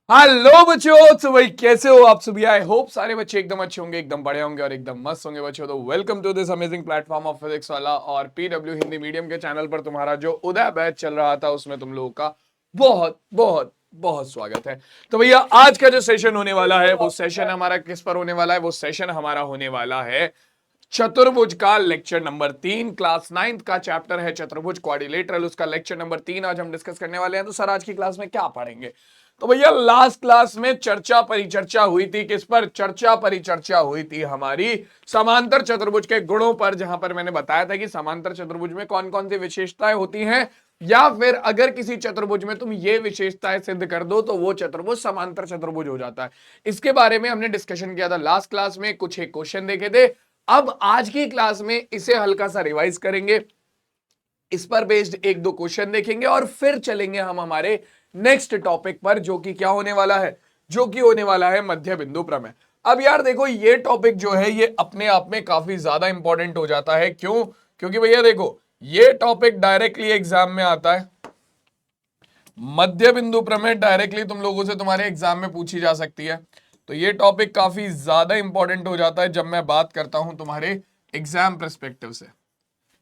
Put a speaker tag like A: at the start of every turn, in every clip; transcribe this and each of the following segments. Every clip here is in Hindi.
A: हेलो बच्चों, तो भाई कैसे हो आप सभी। आई होप सारे बच्चे एकदम अच्छे होंगे, एकदम बड़े होंगे और एकदम मस्त होंगे बच्चों। तो welcome to this amazing platform of physics वाला और पीडब्ल्यू हिंदी मीडियम के चैनल पर तुम्हारा जो उदय बैच चल रहा था उसमें तुम लोगों का बहुत बहुत बहुत स्वागत है। तो भैया आज का जो सेशन होने वाला है वो सेशन हमारा किस पर होने वाला है? वो सेशन हमारा होने वाला है चतुर्भुज का लेक्चर नंबर 3। क्लास 9th का चैप्टर है चतुर्भुज क्वाड्रिलेटरल, उसका लेक्चर नंबर 3 आज हम डिस्कस करने वाले हैं। तो सर आज की क्लास में क्या पढ़ेंगे? तो भैया लास्ट क्लास में चर्चा परिचर्चा हुई थी किस पर? चर्चा परिचर्चा हुई थी हमारी समांतर चतुर्भुज के गुणों पर, जहां पर मैंने बताया था कि समांतर चतुर्भुज में कौन कौन सी विशेषताएं होती हैं, या फिर अगर किसी चतुर्भुज में तुम ये विशेषताएं सिद्ध कर दो तो वो चतुर्भुज समांतर चतुर्भुज हो जाता है। इसके बारे में हमने डिस्कशन किया था लास्ट क्लास में, कुछ एक क्वेश्चन देखे थे। अब आज की क्लास में इसे हल्का सा रिवाइज करेंगे, इस पर बेस्ड एक दो क्वेश्चन देखेंगे और फिर चलेंगे हम हमारे नेक्स्ट टॉपिक पर, जो कि क्या होने वाला है? जो कि होने वाला है मध्य बिंदु प्रमेय। अब यार देखो, ये टॉपिक जो है ये अपने आप में काफी ज्यादा इंपॉर्टेंट हो जाता है। क्यों? क्योंकि भैया देखो, ये टॉपिक डायरेक्टली एग्जाम में आता है। मध्य बिंदु प्रमेय डायरेक्टली तुम लोगों से तुम्हारे एग्जाम में पूछी जा सकती है। तो ये टॉपिक काफी ज्यादा इंपॉर्टेंट हो जाता है जब मैं बात करता हूं तुम्हारे एग्जाम पर्सपेक्टिव से।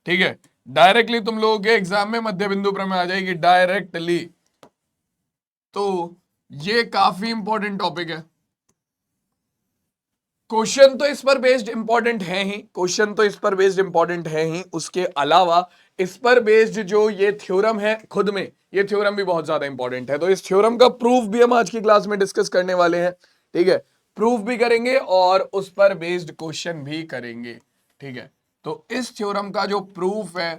A: ठीक है, डायरेक्टली तुम लोगों के एग्जाम में मध्य बिंदु प्रमेय आ जाएगी डायरेक्टली। तो ये काफी इंपॉर्टेंट टॉपिक है। क्वेश्चन तो इस पर बेस्ड इंपॉर्टेंट है ही, क्वेश्चन तो इस पर बेस्ड इंपॉर्टेंट है ही, उसके अलावा इस पर बेस्ड जो ये थ्योरम है खुद में, ये थ्योरम भी बहुत ज्यादा इंपॉर्टेंट है। तो इस थ्योरम का प्रूफ भी हम आज की क्लास में डिस्कस करने वाले हैं। ठीक है, प्रूफ भी करेंगे और उस पर बेस्ड क्वेश्चन भी करेंगे। ठीक है, तो इस थ्योरम का जो प्रूफ है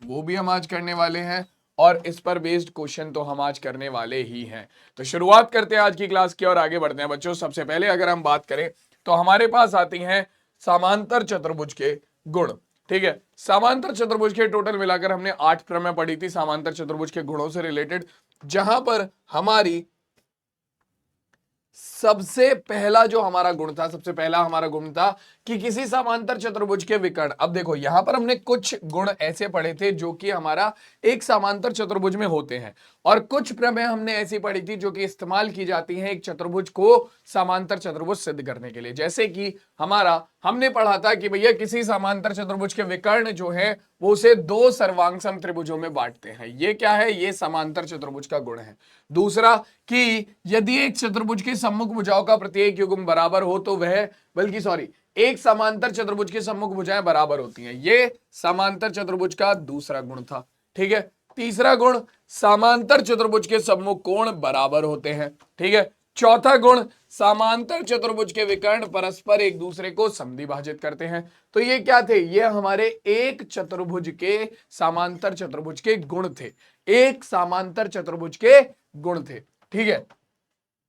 A: वो भी हम आज करने वाले हैं और इस पर बेस्ड क्वेश्चन तो हम आज करने वाले ही हैं। तो शुरुआत करते हैं आज की क्लास की और आगे बढ़ते हैं बच्चों। सबसे पहले अगर हम बात करें तो हमारे पास आती हैं समांतर चतुर्भुज के गुण। ठीक है, समांतर चतुर्भुज के टोटल मिलाकर हमने 8 प्रमेय पढ़ी थी समांतर चतुर्भुज के गुणों से रिलेटेड, जहां पर हमारी सबसे पहला जो हमारा गुण था, सबसे पहला हमारा गुण था कि किसी समांतर चतुर्भुज के विकर्ण। अब देखो यहां पर हमने कुछ गुण ऐसे पढ़े थे जो कि हमारा एक समांतर चतुर्भुज में होते हैं, और कुछ प्रमेय हमने ऐसी पढ़ी थी जो कि इस्तेमाल की जाती हैं एक चतुर्भुज को समांतर चतुर्भुज सिद्ध करने के लिए। जैसे कि हमारा हमने पढ़ा था कि भैया किसी समांतर चतुर्भुज के विकर्ण जो है वो उसे दो सर्वांग त्रिभुजों में बांटते हैं। ये क्या है? ये समांतर चतुर्भुज का गुण है। दूसरा कि यदि एक चतुर्भुज के सम्मुख भुजाओं का प्रत्येक युग्म बराबर हो तो वह, बल्कि सॉरी, एक समांतर चतुर्भुज की सम्मुख भुजाएं बराबर होती हैं। ये समांतर चतुर्भुज का दूसरा गुण था। ठीक है, तीसरा गुण, समांतर चतुर्भुज के सम्मुख कोण बराबर होते हैं। ठीक है, चौथा गुण, समांतर चतुर्भुज के विकर्ण परस्पर एक दूसरे को समद्विभाजित करते हैं। तो ये क्या थे? ये हमारे एक चतुर्भुज के समांतर चतुर्भुज के गुण थे, एक समांतर चतुर्भुज के गुण थे। ठीक है,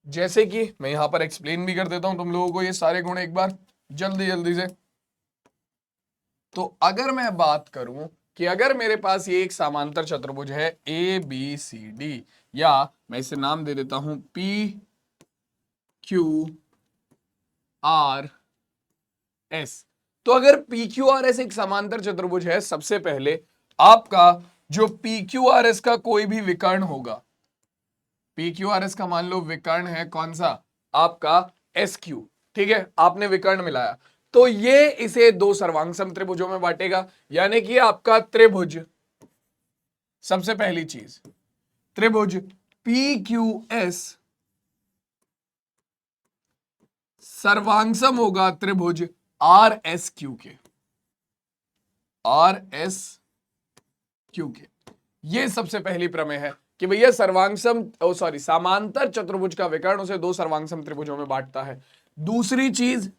A: जैसे कि मैं यहां पर एक्सप्लेन भी कर देता हूं तुम लोगों को ये सारे गुण एक बार जल्दी जल्दी से। तो अगर मैं बात करूं कि अगर मेरे पास ये एक समांतर चतुर्भुज है ए बी सी डी, या मैं इसे नाम दे देता हूं पी क्यू आर एस। तो अगर पी क्यू आर एस एक समांतर चतुर्भुज है, सबसे पहले आपका जो पी क्यू आर एस का कोई भी विकर्ण होगा, पी क्यू आर एस का मान लो विकर्ण है कौन सा? आपका एस क्यू। ठीक है, आपने विकर्ण मिलाया तो ये इसे दो सर्वांग समत्रिभुजों में बांटेगा, यानी कि आपका त्रिभुज, सबसे पहली चीज त्रिभुज पी क्यू एस सर्वांगसम होगा त्रिभुज आर एस क्यू के, आर एस क्यू के। ये सबसे पहली प्रमेय है कि भैया सर्वांगसम सॉरी समांतर चतुर्भुज का विकर्ण उसे दो सर्वांगसम त्रिभुजों में बांटता है। दूसरी चीज,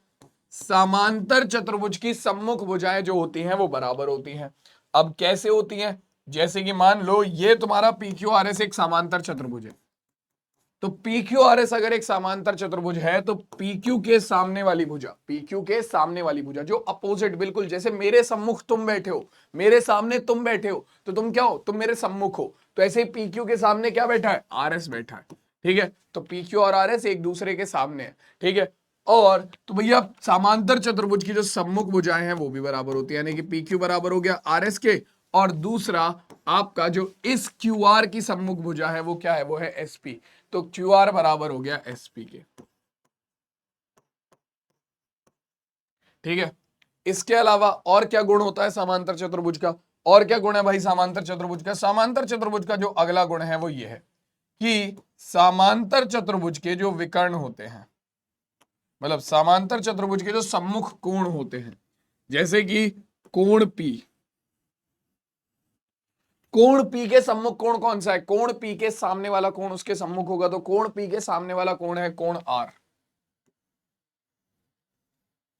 A: समांतर चतुर्भुज की सम्मुख भुजाएं जो होती हैं वो बराबर होती हैं। अब कैसे होती हैं? जैसे कि मान लो ये तुम्हारा पी क्यू आर एस एक समांतर चतुर्भुज है, तो पी क्यू आर एस अगर एक समांतर चतुर्भुज है तो पी क्यू के सामने वाली भुजा, पी क्यू के सामने वाली भुजा जो अपोजिट, बिल्कुल जैसे मेरे सम्मुख तुम बैठे हो, मेरे सामने तुम बैठे हो, तो तुम क्या हो? तुम मेरे सम्मुख हो। तो ऐसे ही पी क्यू के सामने क्या बैठा है? आर एस बैठा है। ठीक है, तो पी क्यू और आर एस एक दूसरे के सामने है। ठीक है, और तो भैया समांतर चतुर्भुज की जो सम्मुख भुजाएं हैं वो भी बराबर होती है, यानी कि पी क्यू बराबर हो गया आर एस के, और दूसरा आपका जो इस QR की सम्मुख भुजा है वो क्या है, वो है SP। तो QR बराबर हो गया SP के। ठीक है, इसके अलावा और क्या गुण होता है समांतर चतुर्भुज का? और क्या गुण है भाई समांतर चतुर्भुज का? समांतर चतुर्भुज का जो अगला गुण है वो ये है कि समांतर चतुर्भुज के जो विकर्ण होते हैं, मतलब समांतर चतुर्भुज के जो सम्मुख कोण होते हैं, जैसे कि कोण P, कोण P के सम्मुख कोण कौन सा है? कोण P के सामने वाला कोण उसके सम्मुख होगा, तो कोण P के सामने वाला कोण है कोण R।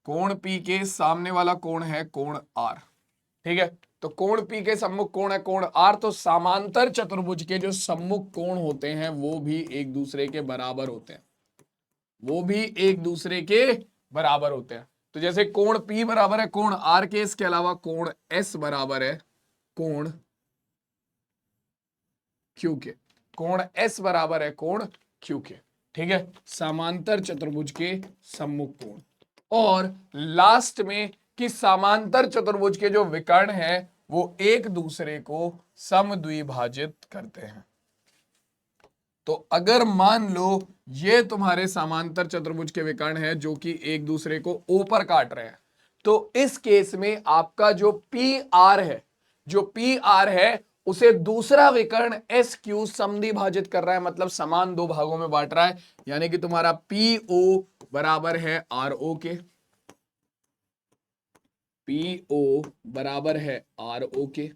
A: कोण P के सामने वाला कोण है कोण R। ठीक है, तो कोण P के सम्मुख कोण है कोण R। तो समांतर चतुर्भुज के जो सम्मुख कोण होते हैं वो भी एक दूसरे के बराबर होते हैं, वो भी एक दूसरे के बराबर होते हैं। तो जैसे कोण P बराबर है कोण R के, इसके अलावा कोण S बराबर है कोण Q के, कोण S बराबर है कोण Q के। ठीक है, समांतर चतुर्भुज के सम्मुख कोण। और लास्ट में कि समांतर चतुर्भुज के जो विकर्ण हैं वो एक दूसरे को समद्विभाजित करते हैं। तो अगर मान लो ये तुम्हारे समांतर चतुर्भुज के विकर्ण है जो कि एक दूसरे को O पर काट रहे हैं, तो इस केस में आपका जो PR है, जो PR है उसे दूसरा विकर्ण SQ समद्विभाजित कर रहा है, मतलब समान दो भागों में बांट रहा है। यानी कि तुम्हारा PO बराबर है RO के, PO बराबर है RO के।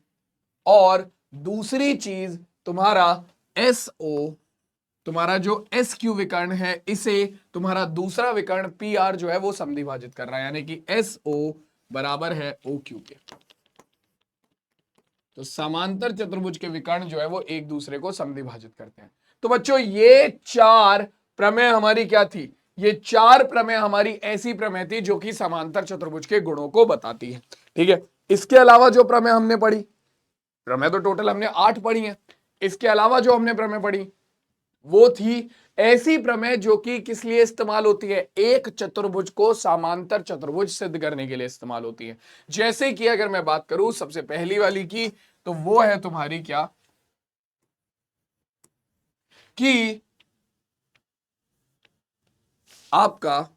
A: और दूसरी चीज तुम्हारा SO, तुम्हारा जो SQ विकर्ण है इसे तुम्हारा दूसरा विकर्ण PR जो है वो समद्विभाजित कर रहा है, यानी कि SO बराबर है OQ के। तो समांतर चतुर्भुज के विकर्ण जो है वो एक दूसरे को समद्विभाजित करते हैं। तो बच्चों ये चार प्रमेय हमारी क्या थी? ये चार प्रमेय हमारी ऐसी प्रमेय थी जो कि समांतर चतुर्भुज के गुणों को बताती है। ठीक है, इसके अलावा जो प्रमेय हमने पढ़ी, प्रमेय तो टोटल हमने 8 पढ़ी हैं, इसके अलावा जो हमने प्रमेय पढ़ी वो थी ऐसी प्रमेय जो कि किस लिए इस्तेमाल होती है? एक चतुर्भुज को समांतर चतुर्भुज सिद्ध करने के लिए इस्तेमाल होती है। जैसे कि अगर मैं बात करूं सबसे पहली वाली की, तो वो है तुम्हारी क्या कि आपका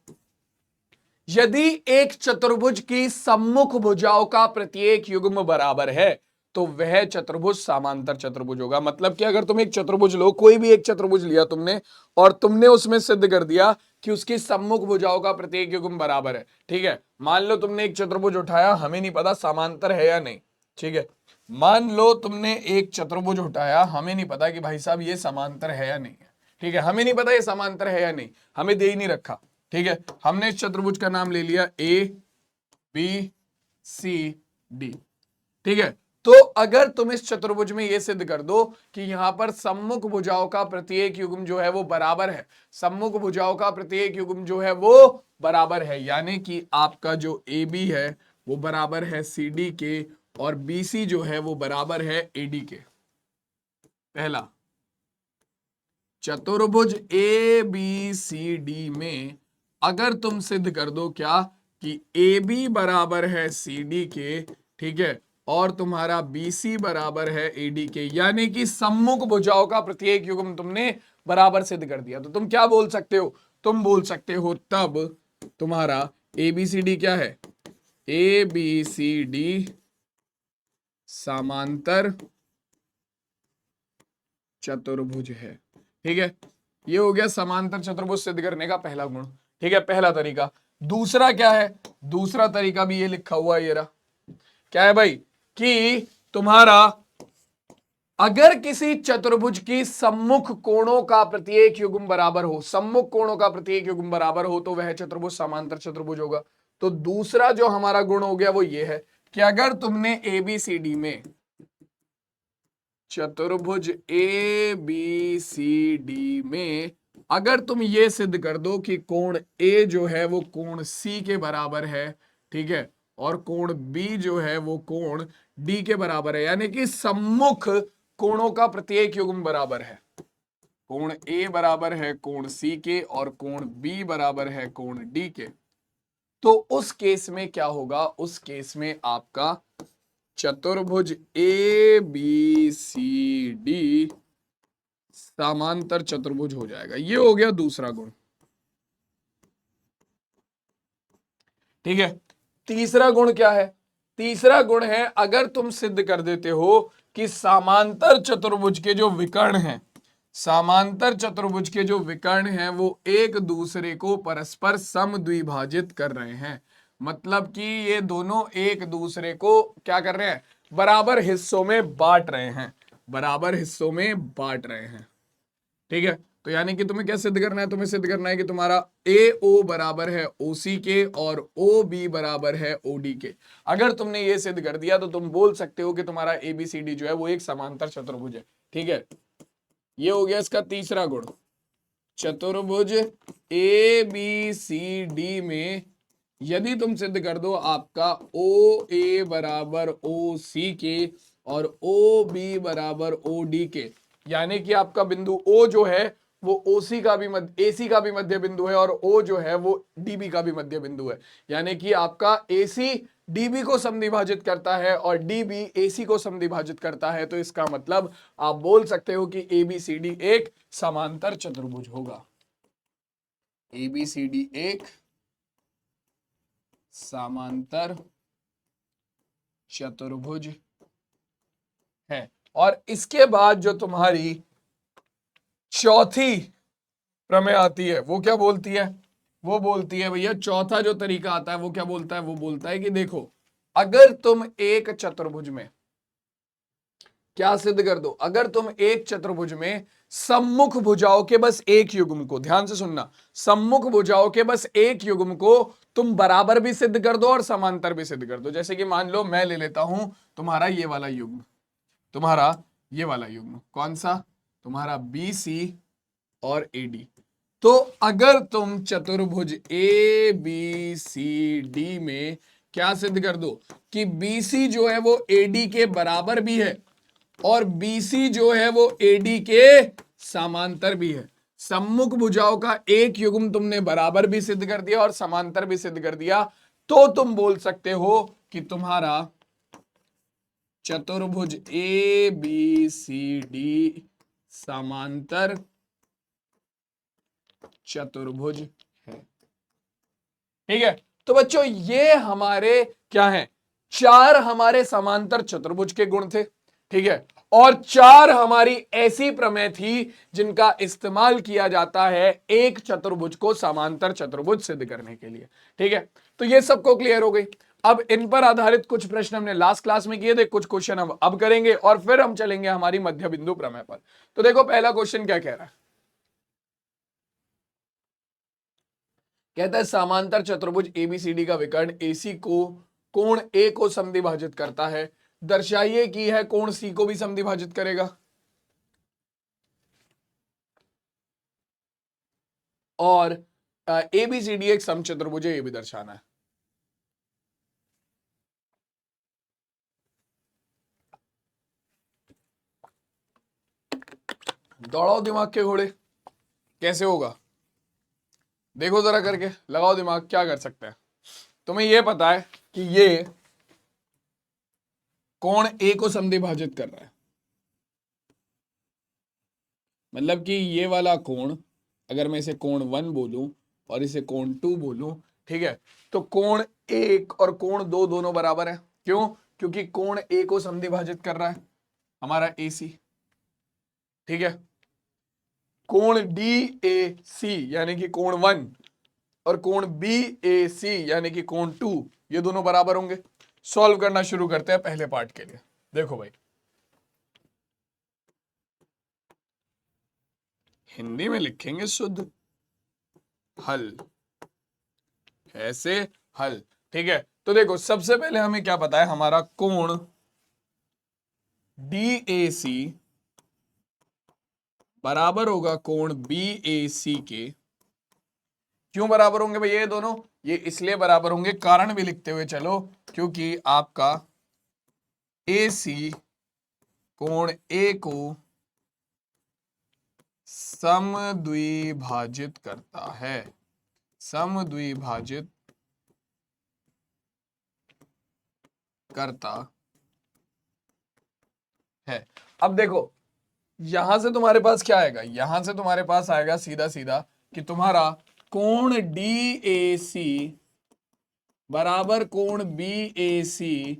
A: यदि एक चतुर्भुज की सम्मुख भुजाओं का प्रत्येक युग्म बराबर है तो वह चतुर्भुज समांतर चतुर्भुज होगा। मतलब कि अगर तुम एक चतुर्भुज लो, कोई भी एक चतुर्भुज लिया तुमने और तुमने उसमें सिद्ध कर दिया कि उसकी सम्मुख भुजाओं का प्रत्येक युग्म बराबर है। ठीक है, मान लो तुमने एक चतुर्भुज उठाया, हमें नहीं पता समांतर है या नहीं। ठीक है, मान लो तुमने एक चतुर्भुज उठाया, हमें नहीं पता कि भाई साहब ये समांतर है या नहीं है। ठीक है, हमें नहीं पता ये समांतर है या नहीं, हमें दे ही नहीं रखा। ठीक है, हमने इस चतुर्भुज का नाम ले लिया ABCD। ठीक है, तो अगर तुम इस चतुर्भुज में यह सिद्ध कर दो कि यहां पर सम्मुख भुजाओं का प्रत्येक युग्म जो है वो बराबर है, सम्मुख भुजाओं का प्रत्येक युग्म जो है वो बराबर है, यानी कि आपका जो AB है वो बराबर है CD के और BC जो है वो बराबर है AD के। पहला, चतुर्भुज ABCD में अगर तुम सिद्ध कर दो क्या कि AB बराबर है CD के, ठीक है, और तुम्हारा BC बराबर है AD के, यानी कि सम्मुख भुजाओं का प्रत्येक युग्म तुमने बराबर सिद्ध कर दिया, तो तुम क्या बोल सकते हो? तुम बोल सकते हो तब तुम्हारा ABCD क्या है? ABCD समांतर चतुर्भुज है। ठीक है, ये हो गया समांतर चतुर्भुज सिद्ध करने का पहला गुण। ठीक है, पहला तरीका। दूसरा क्या है? दूसरा तरीका भी ये लिखा हुआ है, ये रहा। क्या है भाई कि तुम्हारा अगर किसी चतुर्भुज की सम्मुख कोणों का प्रत्येक युग्म बराबर हो, सम्मुख कोणों का प्रत्येक युग्म बराबर हो तो वह चतुर्भुज समांतर चतुर्भुज होगा। तो दूसरा जो हमारा गुण हो गया वो ये है कि अगर तुमने ABCD में चतुर्भुज ABCD में अगर तुम ये सिद्ध कर दो कि कोण A जो है वो कोण C के बराबर है, ठीक है, और कोण B जो है वो कोण D के बराबर है, यानी कि सम्मुख कोणों का प्रत्येक युग्म बराबर है। कोण A बराबर है कोण C के और कोण B बराबर है कोण D के। तो उस केस में क्या होगा? उस केस में आपका चतुर्भुज ए बी सी डी समांतर चतुर्भुज हो जाएगा। ये हो गया दूसरा गुण। ठीक है, तीसरा गुण क्या है? तीसरा गुण है, अगर तुम सिद्ध कर देते हो कि समांतर चतुर्भुज के जो विकर्ण हैं, समांतर चतुर्भुज के जो विकर्ण हैं वो एक दूसरे को परस्पर समद्विभाजित कर रहे हैं, मतलब कि ये दोनों एक दूसरे को क्या कर रहे हैं? बराबर हिस्सों में बांट रहे हैं, बराबर हिस्सों में बांट रहे हैं। ठीक है, तो यानी कि तुम्हें क्या सिद्ध करना है? तुम्हें सिद्ध करना है कि तुम्हारा ए ओ बराबर है ओसी के और ओ बी बराबर है ओडी के। अगर तुमने ये सिद्ध कर दिया तो तुम बोल सकते हो कि तुम्हारा एबीसीडी जो है वो एक समांतर चतुर्भुज है। ठीक है, ये हो गया इसका तीसरा गुण। चतुर्भुज ए बी सी डी में यदि तुम सिद्ध कर दो आपका ओ ए बराबर ओ सी के और ओ बी बराबर ओ डी के, यानी कि आपका बिंदु ओ जो है वो ओसी का भी एसी का भी मध्य बिंदु है और ओ जो है वो डीबी का भी मध्य बिंदु है, यानी कि आपका एसी डीबी को समद्विभाजित करता है और डीबी एसी को समद्विभाजित करता है। तो इसका मतलब आप बोल सकते हो कि एबीसीडी एक समांतर चतुर्भुज होगा। एबीसीडी एक समांतर चतुर्भुज है। और इसके बाद जो तुम्हारी चौथी प्रमेय आती है वो क्या बोलती है? वो बोलती है भैया, चौथा जो तरीका आता है वो क्या बोलता है? वो बोलता है कि देखो, अगर तुम एक चतुर्भुज में क्या सिद्ध कर दो, अगर तुम एक चतुर्भुज में सम्मुख भुजाओं के बस एक युग्म को, ध्यान से सुनना, सम्मुख भुजाओं के बस एक युग्म को तुम बराबर भी सिद्ध कर दो और समांतर भी सिद्ध कर दो। जैसे कि मान लो मैं ले लेता हूं तुम्हारा ये वाला युग्म, तुम्हारा ये वाला युग्म कौन सा? तुम्हारा बी सी और ए डी। तो अगर तुम चतुर्भुज ए बी सी डी में क्या सिद्ध कर दो कि बी सी जो है वो ए डी के बराबर भी है और BC जो है वो AD के समांतर भी है, सम्मुख भुजाओं का एक युग्म तुमने बराबर भी सिद्ध कर दिया और समांतर भी सिद्ध कर दिया, तो तुम बोल सकते हो कि तुम्हारा चतुर्भुज ABCD समांतर चतुर्भुज है। ठीक है, तो बच्चों ये हमारे क्या हैं? चार हमारे समांतर चतुर्भुज के गुण थे। ठीक है, और चार हमारी ऐसी प्रमेय थी जिनका इस्तेमाल किया जाता है एक चतुर्भुज को समांतर चतुर्भुज सिद्ध करने के लिए। ठीक है, तो ये सबको क्लियर हो गई। अब इन पर आधारित कुछ प्रश्न हमने लास्ट क्लास में किए थे, कुछ क्वेश्चन हम अब करेंगे और फिर हम चलेंगे हमारी मध्य बिंदु प्रमेय पर। तो देखो पहला क्वेश्चन क्या कह रहा है? कहता है समांतर चतुर्भुज एबीसीडी का विकर्ण एसी को कोण ए को समद्विभाजित करता है, दर्शाइए कि है कोण सी को भी समद्विभाजित करेगा। और एबीसीडी एक समचतुर्भुज है, ये भी दर्शाना है। दौड़ाओ दिमाग के घोड़े, कैसे होगा? देखो जरा करके, लगाओ दिमाग, क्या कर सकते हैं? तुम्हें यह पता है कि ये कोण ए को समद्विभाजित कर रहा है, मतलब कि ये वाला कोण, अगर मैं इसे कोण 1 बोलूं और इसे कोण 2 बोलूं, ठीक है, तो कोण 1 और कोण 2 दोनों बराबर है। क्यों? क्योंकि कोण ए को समद्विभाजित कर रहा है हमारा एसी। ठीक है, कोण डी ए सी यानी कि कोण 1 और कोण बी ए सी यानी कि कोण 2, ये दोनों बराबर होंगे। सॉल्व करना शुरू करते हैं पहले पार्ट के लिए। देखो भाई, हिंदी में लिखेंगे शुद्ध हल, ऐसे हल। ठीक है, तो देखो सबसे पहले हमें क्या पता है, हमारा कोण DAC बराबर होगा कोण BAC के। क्यों बराबर होंगे भाई ये दोनों? ये इसलिए बराबर होंगे, कारण भी लिखते हुए चलो, क्योंकि आपका AC कोण A को समद्विभाजित करता है, समद्विभाजित करता है। अब देखो यहां से तुम्हारे पास क्या आएगा, यहां से तुम्हारे पास आएगा सीधा सीधा कि तुम्हारा कोण DAC बराबर कोण BAC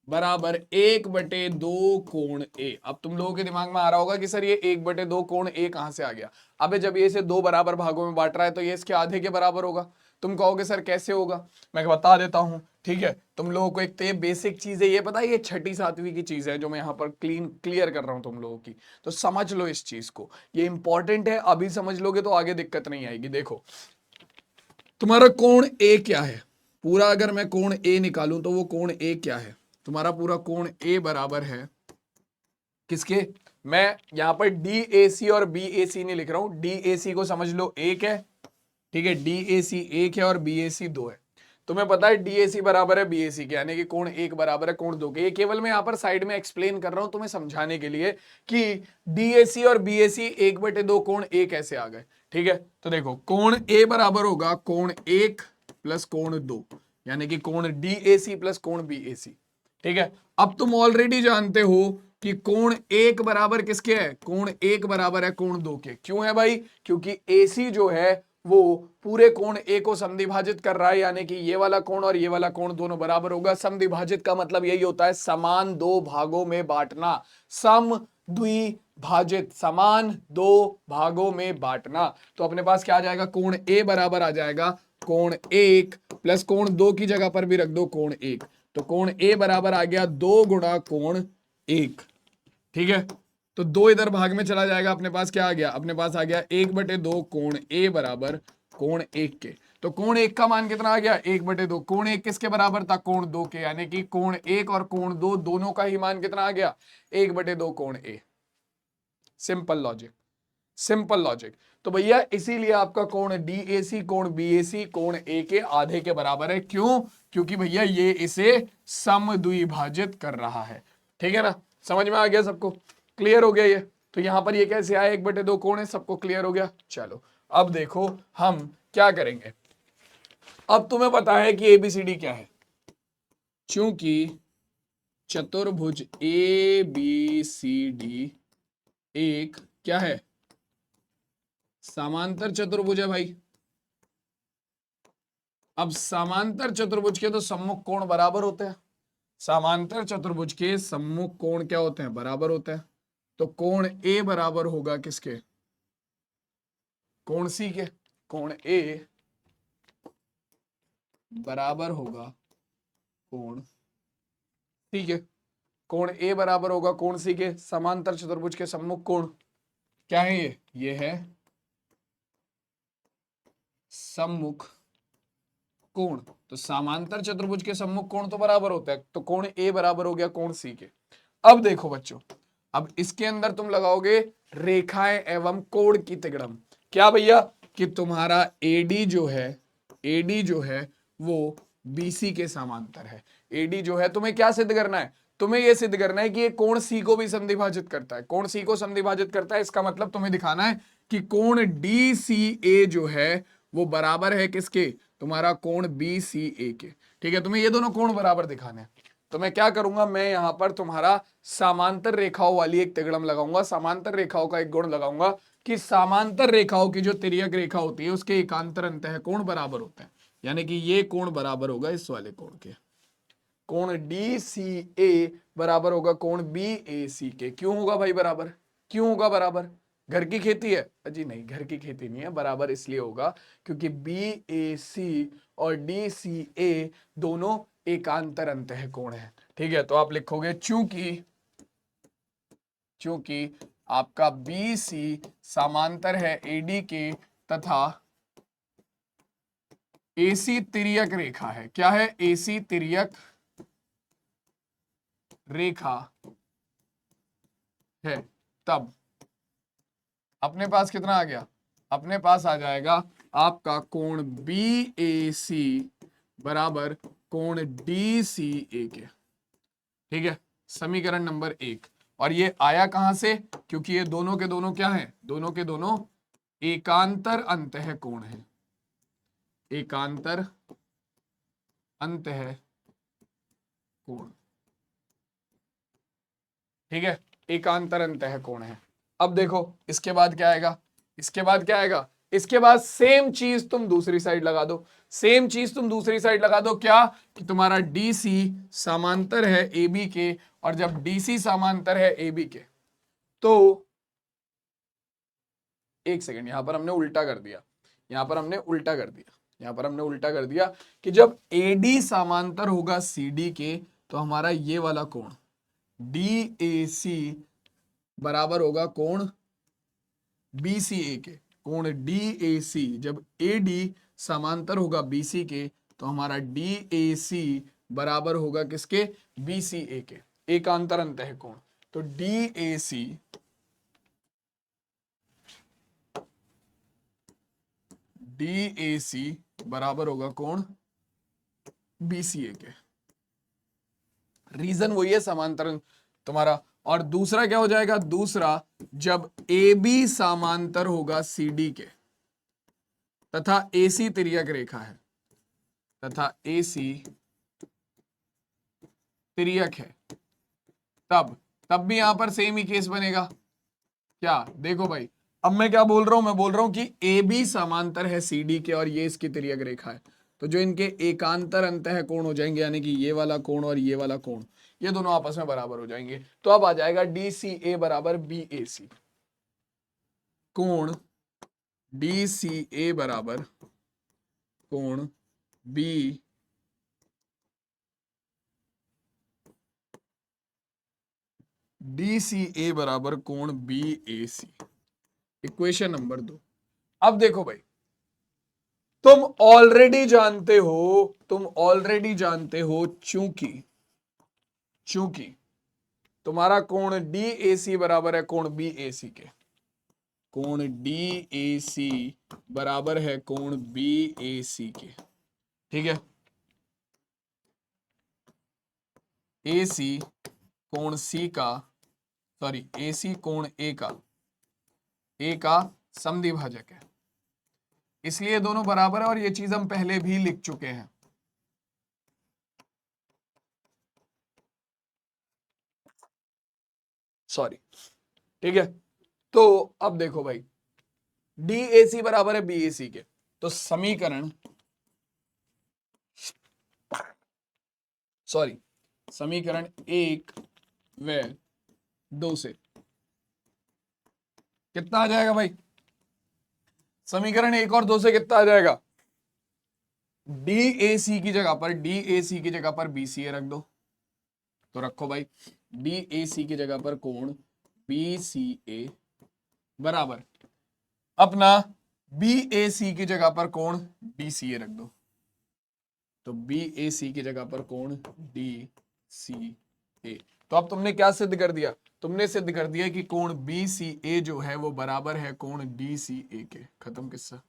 A: बराबर 1/2 कोण A। अब तुम लोगों के दिमाग में आ रहा होगा कि सर ये 1/2 कोण A कहां से आ गया। अबे जब ये इसे दो बराबर भागों में बांट रहा है तो ये इसके आधे के बराबर होगा। तुम कहोगे सर कैसे होगा, मैं बता देता हूं, ठीक है। तुम लोगों को एक तो ये बेसिक चीज है, ये पता है ये छठी सातवीं की चीज है जो मैं यहाँ पर क्लियर कर रहा हूं तुम लोगों की, तो समझ लो इस चीज को, ये इंपॉर्टेंट है। अभी समझ लोगे तो आगे दिक्कत नहीं आएगी। देखो तुम्हारा कोण A क्या है, पूरा अगर मैं कोण A निकालूं तो वो कोण A क्या है, तुम्हारा पूरा कोण A बराबर है किसके, मैं यहां पर DAC और BAC नहीं लिख रहा हूं, DAC को समझ लो 1 है, ठीक है, DAC 1 है और BAC 2 है। तुम्हें पता है DAC बराबर है BAC के, यानी कि कोण 1 बराबर है कोण 2 के। ये केवल मैं यहां पर साइड में एक्सप्लेन कर रहा हूं तुम्हें समझाने के लिए कि DAC और BAC 1/2 कोण A कैसे आ गए, ठीक है। तो देखो कोण A बराबर होगा कोण 1 प्लस कोण 2, यानी कि कोण DAC प्लस कोण BAC, ठीक है। अब तुम ऑलरेडी जानते हो कि कोण 1 बराबर किसके है, कोण 1 बराबर है कोण 2 के। क्यों है भाई, क्योंकि AC जो है वो पूरे कोण A को समद्विभाजित कर रहा है, यानी कि ये वाला कोण और ये वाला कोण दोनों बराबर होगा। समद्विभाजित का मतलब यही होता है समान दो भागों में बांटना, समद्विभाजित समान दो भागों में बांटना। तो अपने पास क्या आ जाएगा, कोण A बराबर आ जाएगा कोण 1 प्लस कोण 2 की जगह पर भी रख दो कोण 1, तो कोण A बराबर आ गया 2 गुणा कोण 1, ठीक है। तो 2 इधर भाग में चला जाएगा, अपने पास क्या आ गया, अपने पास आ गया 1/2 कोण A बराबर कोण 1 के। तो कोण 1 का मान कितना आ गया, 1/2। कोण 1 किसके बराबर था, कोण 2 के, यानी कि कोण 1 और कोण 2 दोनों का ही मान कितना आ गया, 1/2 कोण A। Simple logic, simple logic. तो भैया इसीलिए आपका कोण DAC कोण BAC कोण A के आधे के बराबर है। क्यों, क्योंकि भैया ये इसे समद्विभाजित कर रहा है, ठीक है ना। समझ में आ गया सबको, क्लियर हो गया ये। तो यहां पर ये कैसे आया, 1/2 कोण है, सबको क्लियर हो गया। चलो अब देखो हम क्या करेंगे। अब तुम्हें पता है कि ABCD क्या है, चूंकि चतुर्भुज ABCD एक क्या है, समांतर चतुर्भुज है भाई। अब समांतर चतुर्भुज के तो सम्मुख कोण बराबर होते हैं, समांतर चतुर्भुज के सम्मुख कोण क्या होते हैं, बराबर होते हैं। तो कोण A बराबर होगा किसके, कोण C के। कोण A बराबर होगा कोण C के, कोण A बराबर होगा कोण C के। समांतर चतुर्भुज के सम्मुख कोण क्या है, ये है सम्मुख कोण। तो समांतर चतुर्भुज के सम्मुख कोण तो बराबर होता है, तो कोण A बराबर हो गया कोण C के। अब देखो बच्चों, अब इसके अंदर तुम लगाओगे रेखाएं एवं कोण की तिगड़म। क्या भैया, कि तुम्हारा AD जो है वो BC के समांतर है। AD जो है, तुम्हें क्या सिद्ध करना है, तुम्हें यह सिद्ध करना है कि ये कोण C को भी समद्विभाजित करता है। कोण C को समद्विभाजित करता है, इसका मतलब तुम्हें दिखाना है कि कोण DCA जो है वो बराबर है किसके, तुम्हारा कोण BCA के, ठीक है। तुम्हें ये दोनों कोण बराबर दिखाने हैं। तो मैं क्या करूंगा, मैं यहां पर तुम्हारा समांतर रेखाओं वाली एक तिगड़म लगाऊंगा, समांतर रेखाओं का एक गुण लगाऊंगा कि समांतर रेखाओं की जो तिर्यक रेखा होती है उसके एकांतर अंतः कोण बराबर होते हैं, यानी कि ये कोण बराबर होगा इस वाले कोण के। कोण DCA बराबर होगा कोण BAC के। क्यों होगा भाई बराबर, क्यों होगा बराबर, घर की खेती है, अजी नहीं घर की खेती नहीं है, बराबर इसलिए होगा क्योंकि BAC और DCA दोनों एकांतर अंतः कोण है, ठीक है। तो आप लिखोगे चूंकि आपका BC समांतर है AD के तथा AC तिर्यक रेखा है। क्या है, AC तिर्यक रेखा है, तब अपने पास कितना आ गया, अपने पास आ जाएगा आपका कोण BAC बराबर कोण DCA के, ठीक है। समीकरण नंबर 1। और ये आया कहां से, क्योंकि ये दोनों के दोनों क्या हैं, दोनों के दोनों एकांतर अंतः कोण है, एकांतर अंतः कोण, ठीक है। एकांतर अंतः कोण है। अब देखो इसके बाद क्या आएगा, इसके बाद क्या आएगा, इसके बाद सेम चीज तुम दूसरी साइड लगा दो, सेम चीज तुम दूसरी साइड लगा दो, क्या कि तुम्हारा DC समांतर है AB के, और जब DC समांतर है AB के तो एक सेकंड, यहां पर हमने उल्टा कर दिया, यहां पर हमने उल्टा कर दिया, यहां पर हमने उल्टा कर दिया कि जब AD समांतर होगा CD के तो हमारा ये वाला कोण DAC बराबर होगा कोण BCA के। कोण DAC जब AD समांतर होगा BC के तो हमारा DAC बराबर होगा किसके, BCA के, एकांतर अंतः कोण। तो DAC बराबर होगा कोण BCA के। रीजन वही है, समांतर तुम्हारा। और दूसरा क्या हो जाएगा, दूसरा जब AB समांतर होगा CD के तथा AC तिर्यक रेखा है, तथा AC तिर्यक है, तब भी यहां पर सेम ही केस बनेगा। क्या, देखो भाई अब मैं क्या बोल रहा हूं, मैं बोल रहा हूं कि AB समांतर है CD के और ये इसकी तिर्यक रेखा है, तो जो इनके एकांतर अंतः कोण हो जाएंगे, यानी कि ये वाला कोण और ये वाला कोण, ये दोनों आपस में बराबर हो जाएंगे। तो अब आ जाएगा DCA बराबर BAC। कोण DCA बराबर कोण DCA बराबर कोण BAC, इक्वेशन नंबर 2। अब देखो भाई, तुम ऑलरेडी जानते हो चूंकि तुम्हारा कोण DAC बराबर है कोण BAC के, कोण DAC बराबर है कोण BAC के, ठीक है। AC कोण C का, सॉरी AC कोण A का समद्विभाजक है, इसलिए दोनों बराबर है, और ये चीज हम पहले भी लिख चुके हैं। सॉरी, ठीक है। तो अब देखो भाई, DAC बराबर है BAC के, तो समीकरण 1 व 2 से कितना आ जाएगा भाई, समीकरण 1 और 2 से कितना आ जाएगा, DAC की जगह पर BCA रख दो, तो रखो भाई DAC की जगह पर कोण BCA बराबर अपना BAC की जगह पर कोण DCA रख दो, तो BAC की जगह पर कोण DCA। तो अब तुमने क्या सिद्ध कर दिया, तुमने सिद्ध कर दिया कि कोण BCA जो है वो बराबर है कोण DCA के। खत्म किस्सा।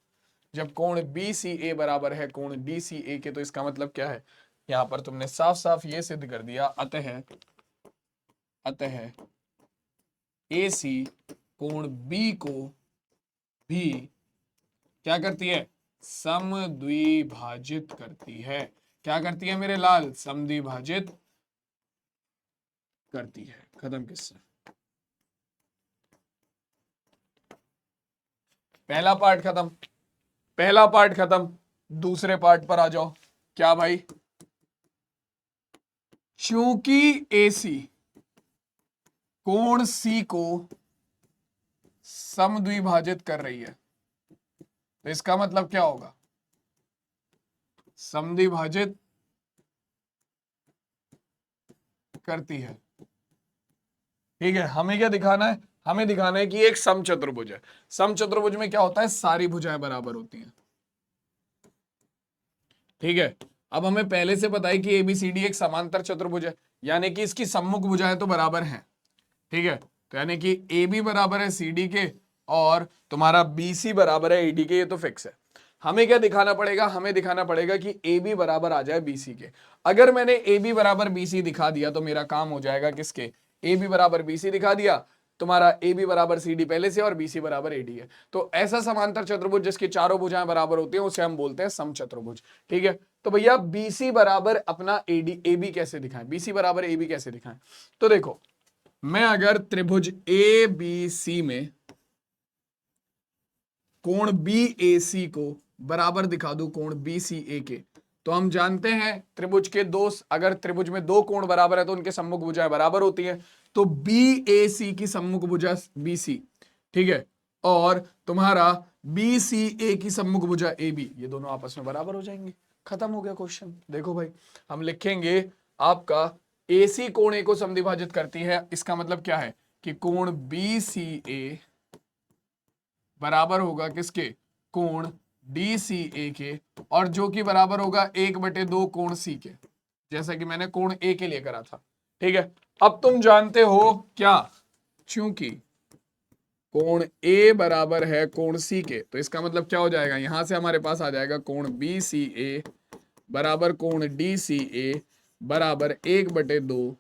A: जब कोण BCA बराबर है कोण DCA के तो इसका मतलब क्या है, यहां पर तुमने साफ साफ ये सिद्ध कर दिया, अतः AC कोण B को भी क्या करती है, समद्विभाजित करती है। क्या करती है मेरे लाल, समद्विभाजित करती है। खत्म किस्सा। पहला पार्ट खत्म, दूसरे पार्ट पर आ जाओ। क्या भाई, चूंकि AC कोण C को समद्विभाजित कर रही है, तो इसका मतलब क्या होगा, समद्विभाजित करती है, ठीक है। हमें क्या दिखाना है, हमें दिखाना है कि एक समचतुर्भुज है। समचतुर्भुज में क्या होता है, सारी भुजाएं बराबर होती हैं, ठीक है। अब हमें पहले से पता है कि ABCD एक समांतर चतुर्भुज है, यानी कि इसकी सम्मुख भुजाएं तो बराबर हैं, ठीक है। तो यानी कि AB बराबर है CD के और तुम्हारा BC बराबर है AD के, ये तो फिक्स है। हमें क्या दिखाना पड़ेगा, हमें दिखाना पड़ेगा कि AB बराबर आ जाए BC के। अगर मैंने AB बराबर BC दिखा दिया तो मेरा काम हो जाएगा किसके, AB बराबर BC दिखा दिया, तुम्हारा AB बराबर CD पहले से और BC बराबर AD है। तो ऐसा समांतर चतुर्भुज जिसकी चारों भुजाएं बराबर होती हैं उसे हम बोलते हैं समचतुर्भुज, ठीक है। तो भैया BC बराबर अपना AB कैसे दिखाएं, BC बराबर AB कैसे दिखाएं, तो देखो मैं अगर त्रिभुज ए बी सी में कोण बी ए सी को बराबर दिखा दूं कोण बी सी ए के, तो हम जानते हैं त्रिभुज के अगर त्रिभुज में दो कोण बराबर है तो उनके सम्मुख भुजाएं बराबर होती हैं। तो बी ए सी की सम्मुख भुजा बी सी, ठीक है, और तुम्हारा बी सी ए की सम्मुख भुजा ए बी, ये दोनों आपस में बराबर हो जाएंगे। खत्म हो गया क्वेश्चन। देखो भाई, हम लिखेंगे आपका ए सी कोण ए को समद्विभाजित करती है, इसका मतलब क्या है कि कोण बी सी ए बराबर होगा किसके, कोण डी सी ए के, और जो कि बराबर होगा 1/2 कोण सी के, जैसा कि मैंने कोण ए के लिए करा था। ठीक है, अब तुम जानते हो क्या, चूंकि कोण ए बराबर है कोण सी के, तो इसका मतलब क्या हो जाएगा, यहां से हमारे पास आ जाएगा कोण बी सी ए बराबर कोण डी सी ए बराबर 1/2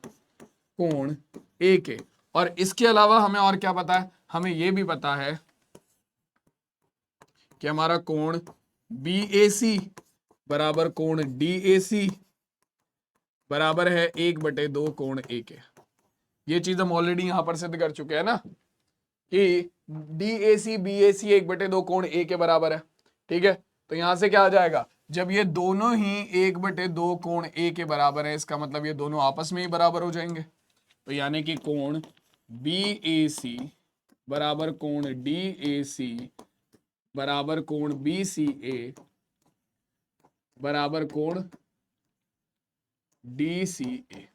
A: कोण ए के। और इसके अलावा हमें और क्या पता है, हमें यह भी पता है कि हमारा कोण बी ए सी बराबर कोण डी ए सी बराबर है 1/2 कोण ए के। ये चीज हम ऑलरेडी यहां पर सिद्ध कर चुके हैं ना, कि डी ए सी बी ए सी 1/2 कोण ए के बराबर है। ठीक है, तो यहां से क्या आ जाएगा, जब ये दोनों ही 1/2 कोण ए के बराबर है, इसका मतलब ये दोनों आपस में ही बराबर हो जाएंगे। तो यानी कि कोण बी ए सी बराबर कोण डी ए सी बराबर कोण बी सी ए बराबर कोण डी सी ए।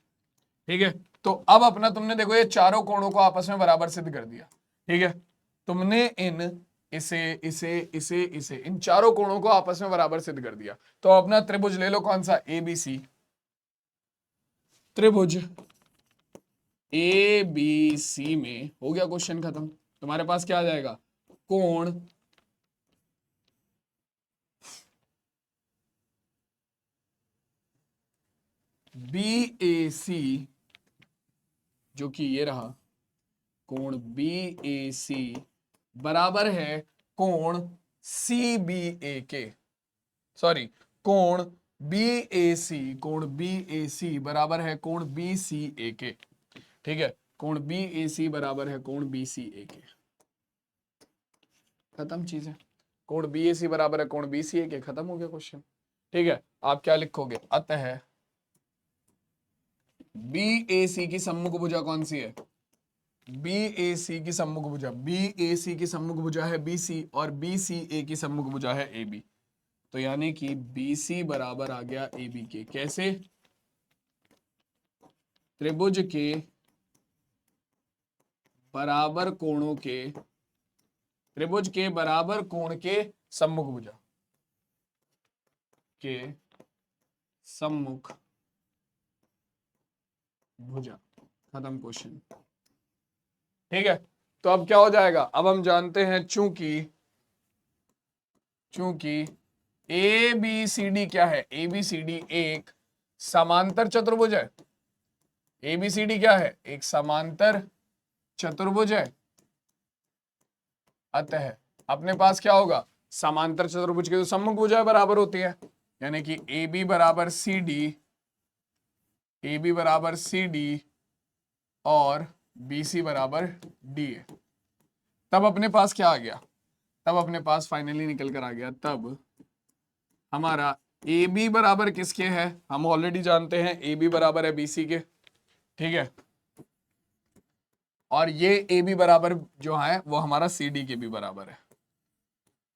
A: ठीक है, तो अब अपना तुमने देखो ये चारों कोणों को आपस में बराबर सिद्ध कर दिया। ठीक है, तुमने इसे इन चारों कोणों को आपस में बराबर सिद्ध कर दिया। तो अपना त्रिभुज ले लो, कौन सा, ए बी सी। त्रिभुज ए बी सी में हो गया क्वेश्चन खत्म। तुम्हारे पास क्या आ जाएगा, कोण बी ए सी, जो कि ये रहा, कोण बी ए सी बराबर है कोण सी बी ए के, सॉरी, कोण बी ए सी बराबर है कोण बी सी ए के। ठीक है, कोण बी ए सी बराबर है कोण बी सी ए के। खत्म चीज है, कोण बी ए सी बराबर है कोण बी सी ए के, खत्म हो गया क्वेश्चन। ठीक है, आप क्या लिखोगे, अतः बी ए सी की सम्मुख भुजा कौन सी है, बी ए सी की सम्मुख भुजा, बी ए सी की सम्मुख भुजा है बी सी, और बी सी ए की सम्मुख भुजा है ए बी। तो यानी कि बी सी बराबर आ गया ए बी के। कैसे, त्रिभुज के बराबर कोणों के, त्रिभुज के बराबर कोण के सम्मुख भुजा के सम्मुख भुजा। खत्म क्वेश्चन। ठीक है, तो अब क्या हो जाएगा, अब हम जानते हैं चूंकि ए बी सी डी क्या है, ए बी सी डी एक समांतर चतुर्भुज है। ए बी सी डी क्या है, एक समांतर चतुर्भुज है। अतः अपने पास क्या होगा, समांतर चतुर्भुज के जो सम्मुख भुजाएं बराबर होती है, यानी कि ए बी बराबर सी डी, ए बी बराबर सी डी और बी सी बराबर डी है। तब अपने पास क्या आ गया, तब अपने पास फाइनली निकल कर आ गया, तब हमारा ए बी बराबर किसके है, हम ऑलरेडी जानते हैं ए बी बराबर है बी सी के। ठीक है, और ये ए बी बराबर जो है वो हमारा सी डी के भी बराबर है।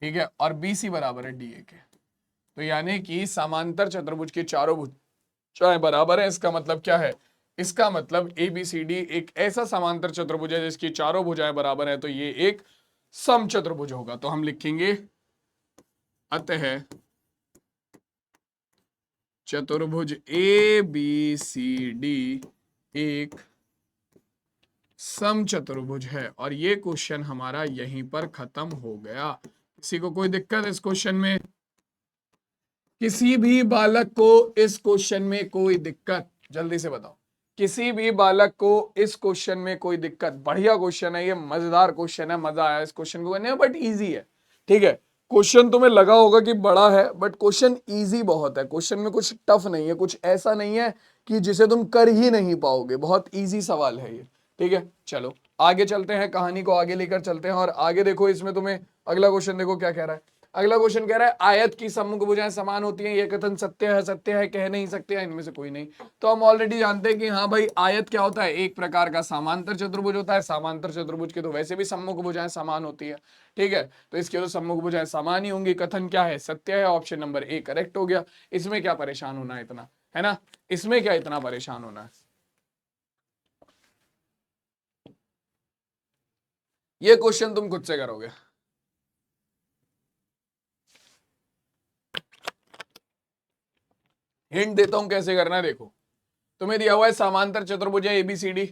A: ठीक है, और बी सी बराबर है डी ए के। तो यानी कि समांतर चतुर्भुज के चारों भुजाएं बराबर है। इसका मतलब क्या है, इसका मतलब ए बी सी डी एक ऐसा समांतर चतुर्भुज है जिसकी चारों भुजाएं बराबर है, तो ये एक समचतुर्भुज होगा। तो हम लिखेंगे अतः चतुर्भुज ए बी सी डी एक समचतुर्भुज है। और ये क्वेश्चन हमारा यहीं पर खत्म हो गया। किसी को कोई दिक्कत इस क्वेश्चन में, किसी भी बालक को इस क्वेश्चन में कोई दिक्कत, जल्दी से बताओ, किसी भी बालक को इस क्वेश्चन में कोई दिक्कत। बढ़िया क्वेश्चन है ये, मजेदार क्वेश्चन है, मजा आया इस क्वेश्चन को करने में, बट इजी है। ठीक है, क्वेश्चन तुम्हें लगा होगा कि बड़ा है, बट क्वेश्चन इजी बहुत है। क्वेश्चन में कुछ टफ नहीं है, कुछ ऐसा नहीं है कि जिसे तुम कर ही नहीं पाओगे, बहुत इजी सवाल है ये। ठीक है, चलो आगे चलते हैं, कहानी को आगे लेकर चलते हैं। और आगे देखो, इसमें तुम्हें अगला क्वेश्चन देखो क्या कह रहा है। अगला क्वेश्चन कह रहा है आयत की सम्मुख भुजाएं समान होती हैं, यह कथन सत्य है, कह नहीं सकते हैं इनमें से कोई नहीं। तो हम ऑलरेडी जानते हैं कि हाँ भाई, आयत क्या होता है, एक प्रकार का समांतर चतुर्भुज होता है। समांतर चतुर्भुज के तो वैसे भी सम्मुख भुजाएं समान होती है, ठीक है, तो इसके तो सम्मुख भुजाएं समान ही होंगी। कथन क्या है, सत्य है। ऑप्शन नंबर ए करेक्ट हो गया। इसमें क्या परेशान होना है इतना, है ना, इसमें क्या इतना परेशान होना है। ये क्वेश्चन तुम खुद से करोगे। हिंट देता हूं कैसे करना है, देखो तुम्हें दिया हुआ है समांतर चतुर्भुज एबीसीडी,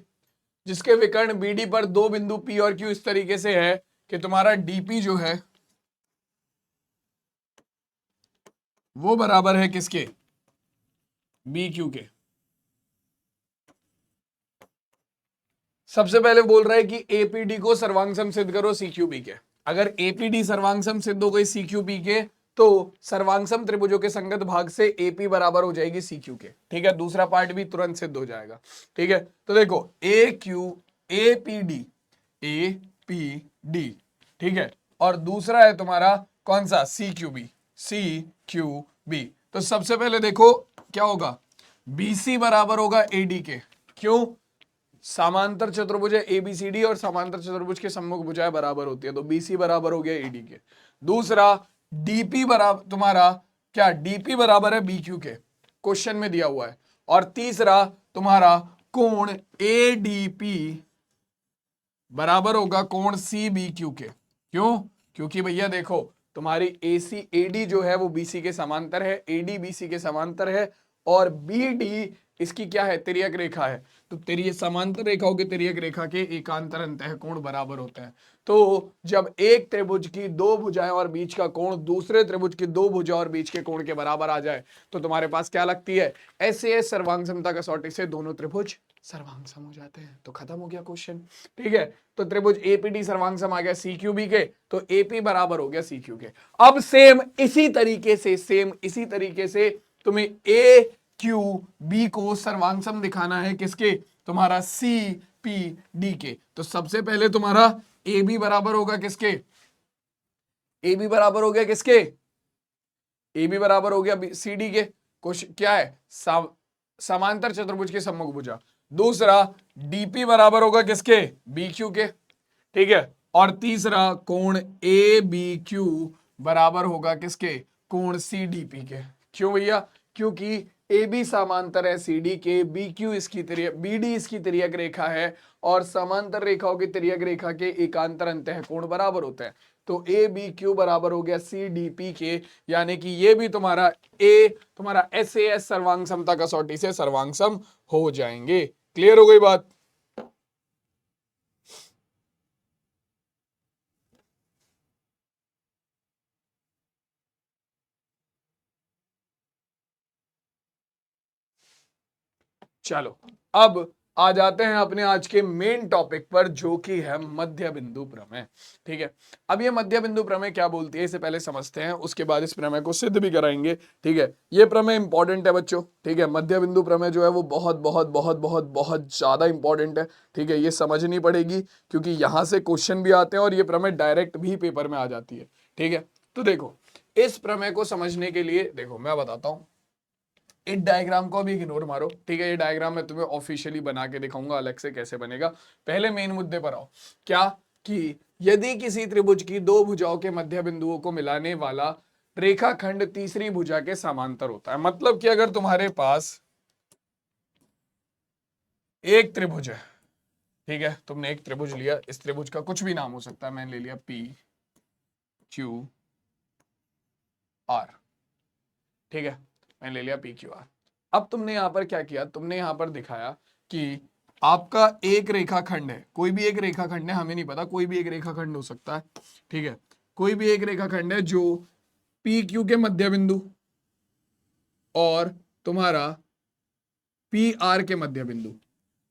A: जिसके विकर्ण बीडी पर दो बिंदु पी और क्यू इस तरीके से है कि तुम्हारा डीपी जो है वो बराबर है किसके, बी क्यू के। सबसे पहले बोल रहा है कि एपीडी को सर्वांगसम सिद्ध करो सीक्यूबी के। अगर एपीडी सर्वांगसम सिद्ध हो गई सीक्यूबी के, तो सर्वांगसम त्रिभुजों के संगत भाग से एपी बराबर हो जाएगी सीक्यू के। ठीक है, दूसरा पार्ट भी तुरंत सिद्ध हो जाएगा। ठीक है, तो देखो ए क्यू एपीडी, एपीडी, ठीक है, और दूसरा है तुम्हारा कौन सा, C Q B, C Q B. तो सबसे पहले देखो क्या होगा, बीसी बराबर होगा एडी के। क्यों, समांतर चतुर्भुज है एबीसीडी और समांतर चतुर्भुज के सम्मुख भुजाएं बराबर होती है, तो बीसी बराबर हो गया एडी के। दूसरा डीपी बराबर तुम्हारा क्या, डीपी बराबर है बीक्यू के, क्वेश्चन में दिया हुआ है। और तीसरा तुम्हारा कोण एडीपी बराबर होगा कोण सी बी क्यू के। क्यों, क्योंकि भैया देखो तुम्हारी एसी एडी जो है वो बीसी के समांतर है, एडी बीसी के समांतर है, और बीडी इसकी क्या है, तिर्यक रेखा है। तो तेरी समांतर रेखाओं के तिर्यक रेखा के एकांतर अंतः कोण बराबर होते हैं। तो जब एक त्रिभुज की दो भुजाएं और बीच का कोण दूसरे त्रिभुज की दो भुजा और बीच के कोण के बराबर आ जाए, तो तुम्हारे पास क्या लगती है, ऐसे सर्वांग समता कसौटी से दोनों त्रिभुज सर्वांग सम हो जाते हैं। तो खत्म हो गया क्वेश्चन। ठीक है, तो त्रिभुज एपीडी सर्वांग सम आ गया सीक्यूबी के, तो एपी बराबर हो गया सीक्यू के। अब सेम इसी तरीके से तुम्हें ए क्यू बी को सर्वांगसम दिखाना है किसके, तुम्हारा सी पी डी के। तो सबसे पहले तुम्हारा ए बी बराबर होगा किसके, ए बी बराबर हो गया किसके, ए बी बराबर हो गया सी डी के। क्वेश्चन क्या है, समांतर चतुर्भुज के सम्मुख भुजा। दूसरा डीपी बराबर होगा किसके, बी क्यू के। ठीक है, और तीसरा कोण ए बी क्यू बराबर होगा किसके, कोण सी डी पी के। क्यों भैया, क्योंकि ए बी समांतर है सी डी के, बी क्यू इसकी तिर्यक, बी डी इसकी तिर्यक रेखा है, और समांतर रेखाओं की तिर्यक रेखा के एकांतर अंतः कोण बराबर होते हैं। तो ए बी क्यू बराबर हो गया सी डी पी के, यानी कि ये भी तुम्हारा तुम्हारा एस ए एस सर्वांग समता कसौटी से सर्वांग सम हो जाएंगे। क्लियर हो गई बात। चलो अब आ जाते हैं अपने आज के मेन टॉपिक पर, जो कि है मध्य बिंदु प्रमेय। ठीक है, अब ये मध्य बिंदु प्रमेय क्या बोलती है इसे पहले समझते हैं, उसके बाद इस प्रमेय को सिद्ध भी कराएंगे। ठीक है, ये प्रमेय इंपॉर्टेंट है बच्चों। ठीक है, मध्य बिंदु प्रमेय जो है वो बहुत बहुत बहुत बहुत बहुत ज्यादा इंपॉर्टेंट है। ठीक है, ये समझनी पड़ेगी, क्योंकि यहां से क्वेश्चन भी आते हैं और ये प्रमेय डायरेक्ट भी पेपर में आ जाती है। ठीक है, तो देखो इस प्रमेय को समझने के लिए देखो मैं बताता हूं, इस डायग्राम को भी इग्नोर मारो। ठीक है, ये डायग्राम मैं तुम्हें ऑफिशियली बना के दिखाऊंगा अलग से कैसे बनेगा। पहले मेन मुद्दे पर आओ, क्या कि यदि किसी त्रिभुज की दो भुजाओं के मध्य बिंदुओं को मिलाने वाला रेखाखंड तीसरी भुजा के समांतर होता है, मतलब कि अगर तुम्हारे पास एक त्रिभुज है, ठीक है, तुमने एक त्रिभुज लिया, इस त्रिभुज का कुछ भी नाम हो सकता है, मैंने ले लिया पी क्यू आर। ठीक है, मैंने ले लिया पी क्यू आर। अब तुमने यहां पर क्या किया, तुमने यहां पर दिखाया कि आपका एक रेखाखंड है, कोई भी एक रेखाखंड है, हमें नहीं पता, कोई भी एक रेखाखंड हो सकता है। ठीक है, कोई भी एक रेखाखंड है जो पी क्यू के मध्य बिंदु और तुम्हारा पी आर के मध्य बिंदु,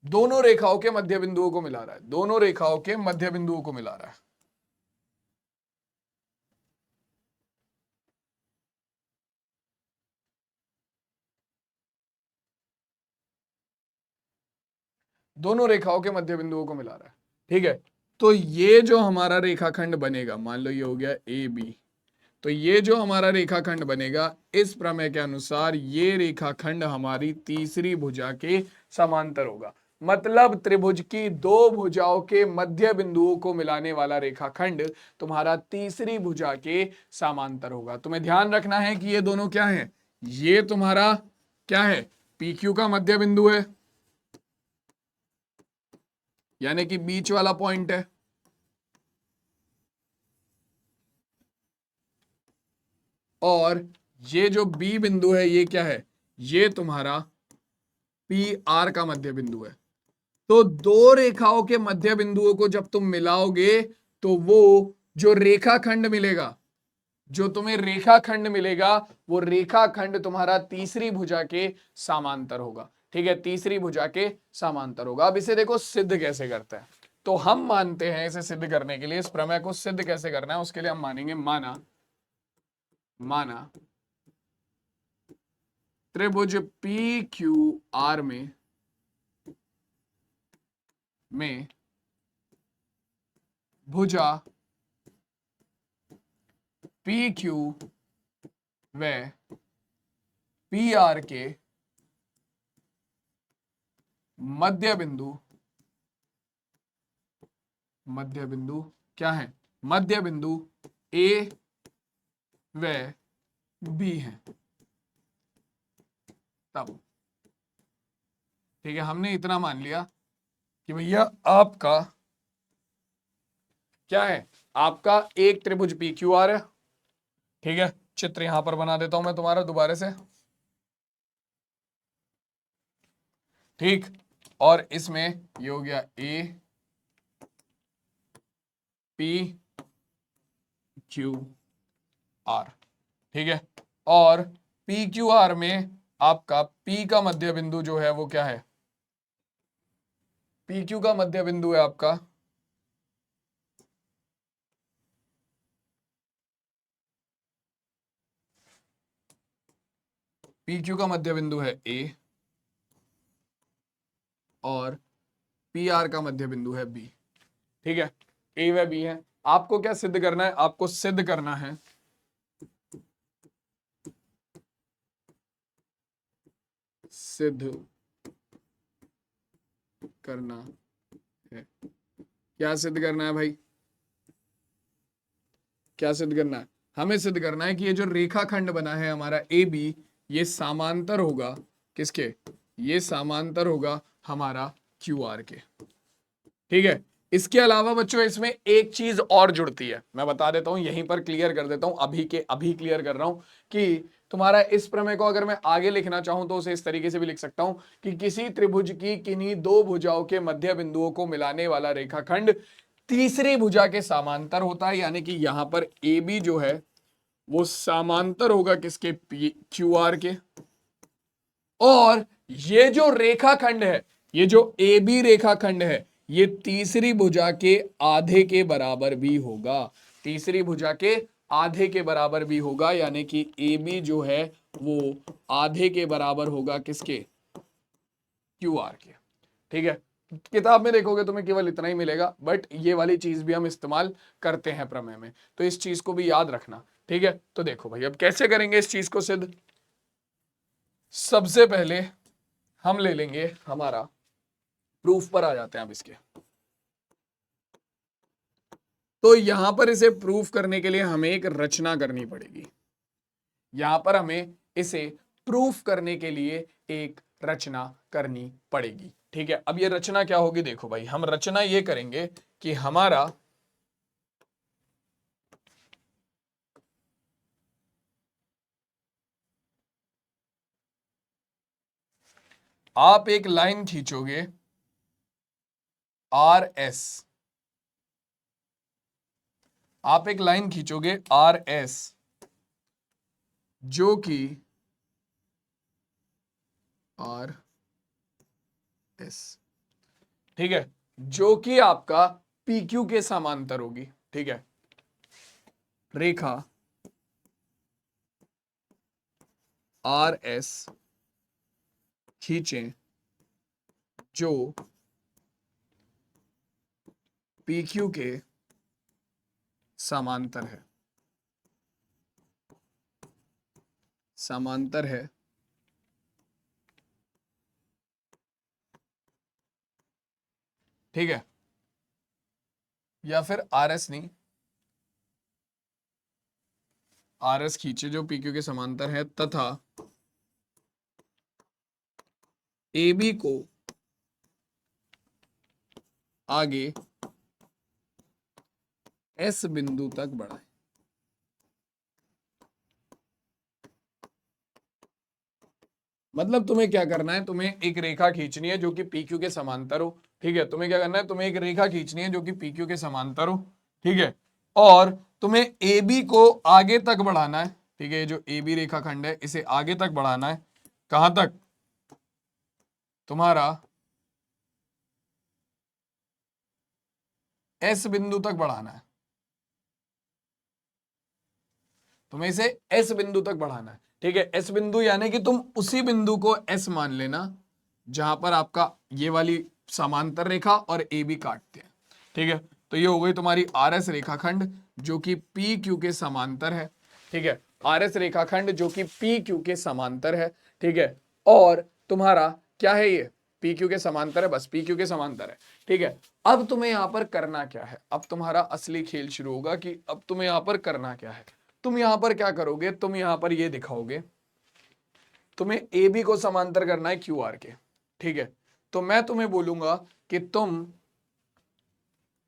A: दोनों रेखाओं के मध्य बिंदुओं को मिला रहा है, दोनों रेखाओं के मध्य बिंदुओं को मिला रहा है। दोनों रेखाओं के मध्य बिंदुओं को मिला रहा है, ठीक है। तो ये जो हमारा रेखाखंड बनेगा, मान लो ये हो गया ए बी, तो ये जो हमारा रेखाखंड बनेगा इस प्रमेय के अनुसार ये रेखाखंड हमारी तीसरी भुजा के समांतर होगा। मतलब त्रिभुज की दो भुजाओं के मध्य बिंदुओं को मिलाने वाला रेखाखंड तुम्हारा तीसरी भुजा के समांतर होगा। तुम्हें ध्यान रखना है कि ये दोनों क्या है, ये तुम्हारा क्या है, पी क्यू का मध्य बिंदु है, यानी कि बीच वाला पॉइंट है, और ये जो बी बिंदु है ये क्या है, ये तुम्हारा पी आर का मध्य बिंदु है। तो दो रेखाओं के मध्य बिंदुओं को जब तुम मिलाओगे तो वो जो रेखाखंड मिलेगा, जो तुम्हें रेखाखंड मिलेगा, वो रेखाखंड तुम्हारा तीसरी भुजा के समांतर होगा, ठीक है, तीसरी भुजा के समांतर होगा। अब इसे देखो सिद्ध कैसे करते हैं। तो हम मानते हैं इसे सिद्ध करने के लिए, इस प्रमेय को सिद्ध कैसे करना है उसके लिए हम मानेंगे, माना त्रिभुज पी क्यू आर में भुजा पी क्यू व पी आर के मध्य बिंदु क्या है, मध्य बिंदु ए व बी है। तब ठीक है, हमने इतना मान लिया कि भैया आपका क्या है, आपका एक त्रिभुज पी क्यू आर है, ठीक है। चित्र यहां पर बना देता हूं मैं तुम्हारा दोबारा से, ठीक। और इसमें ये हो गया ए पी क्यू आर, ठीक है। और पी क्यू आर में आपका पी का मध्य बिंदु जो है वो क्या है, पी क्यू का मध्य बिंदु है आपका पी क्यू का मध्य बिंदु है ए, और पी आर का मध्य बिंदु है बी, ठीक है। ए व बी है। आपको क्या सिद्ध करना है, आपको सिद्ध करना है सिद्ध करना है, क्या सिद्ध करना है भाई, क्या सिद्ध करना है, हमें सिद्ध करना है कि ये जो रेखाखंड बना है हमारा ए बी, ये समांतर होगा किसके, ये समांतर होगा हमारा क्यू आर के, ठीक है। इसके अलावा बच्चों इसमें एक चीज और जुड़ती है, मैं बता देता हूं, यहीं पर क्लियर कर देता हूं, अभी क्लियर कर रहा हूं कि तुम्हारा इस प्रमेय को अगर मैं आगे लिखना चाहूं तो उसे इस तरीके से भी लिख सकता हूं कि किसी त्रिभुज की किन्हीं दो भुजाओं के मध्य बिंदुओं को मिलाने वाला रेखाखंड तीसरी भुजा के समांतर होता है, यानी कि यहां पर ए बी जो है वो समांतर होगा किसके, क्यू आर के। और ये जो रेखाखंड है, ये जो ए बी रेखाखंड है, ये तीसरी भुजा के आधे के बराबर भी होगा, तीसरी भुजा के आधे के बराबर भी होगा, यानी कि ए बी जो है वो आधे के बराबर होगा किसके, क्यू आर के, ठीक है। किताब में देखोगे तुम्हें केवल इतना ही मिलेगा, बट ये वाली चीज भी हम इस्तेमाल करते हैं प्रमेय में, तो इस चीज को भी याद रखना, ठीक है। तो देखो भाई अब कैसे करेंगे इस चीज को सिद्ध। सबसे पहले हम ले लेंगे हमारा प्रूफ पर आ जाते हैं अब इसके। तो यहां पर इसे प्रूफ करने के लिए हमें एक रचना करनी पड़ेगी, यहां पर हमें इसे प्रूफ करने के लिए एक रचना करनी पड़ेगी, ठीक है। अब ये रचना क्या होगी, देखो भाई हम रचना ये करेंगे कि हमारा आप एक लाइन खींचोगे आर एस, आप एक लाइन खींचोगे आर एस जो कि आर एस, ठीक है, जो कि आपका पी क्यू के समांतर होगी, ठीक है। रेखा आर एस खींचें जो पी क्यू के समांतर है, समांतर है, ठीक है, या फिर आर एस नहीं, आर एस खींचे जो पी क्यू के समांतर है, तथा ए बी को आगे एस बिंदु तक बढ़ाए। मतलब तुम्हें क्या करना है, तुम्हें एक रेखा खींचनी है जो कि पी क्यू के समांतर हो, ठीक है। तुम्हें क्या करना है, तुम्हें एक रेखा खींचनी है जो कि पी क्यू के समांतर हो, ठीक है, और तुम्हें ए बी को आगे तक बढ़ाना है, ठीक है। ये जो ए बी रेखाखंड है इसे आगे तक बढ़ाना है, कहां तक, तुम्हारा एस बिंदु तक बढ़ाना है, तुम्हें इसे एस बिंदु तक बढ़ाना है, ठीक है। एस बिंदु यानी कि तुम उसी बिंदु को एस मान लेना जहां पर आपका ये वाली समांतर रेखा और ए बी काटते हैं, ठीक है। तो ये हो गई तुम्हारी आर एस रेखाखंड जो कि पी क्यू के समांतर है, ठीक है। आर एस रेखाखंड जो कि पी क्यू के समांतर है, ठीक है। और तुम्हारा क्या है, ये पी क्यू के समांतर है, बस पी क्यू के समांतर है, ठीक है। अब तुम्हें यहां पर करना क्या है, अब तुम्हारा असली खेल शुरू होगा कि अब तुम्हें यहां पर करना क्या है। तुम यहां पर क्या करोगे, तुम यहां पर ये दिखाओगे, तुम्हें ए बी को समांतर करना है क्यू आर के, ठीक है। तो मैं तुम्हें बोलूंगा कि तुम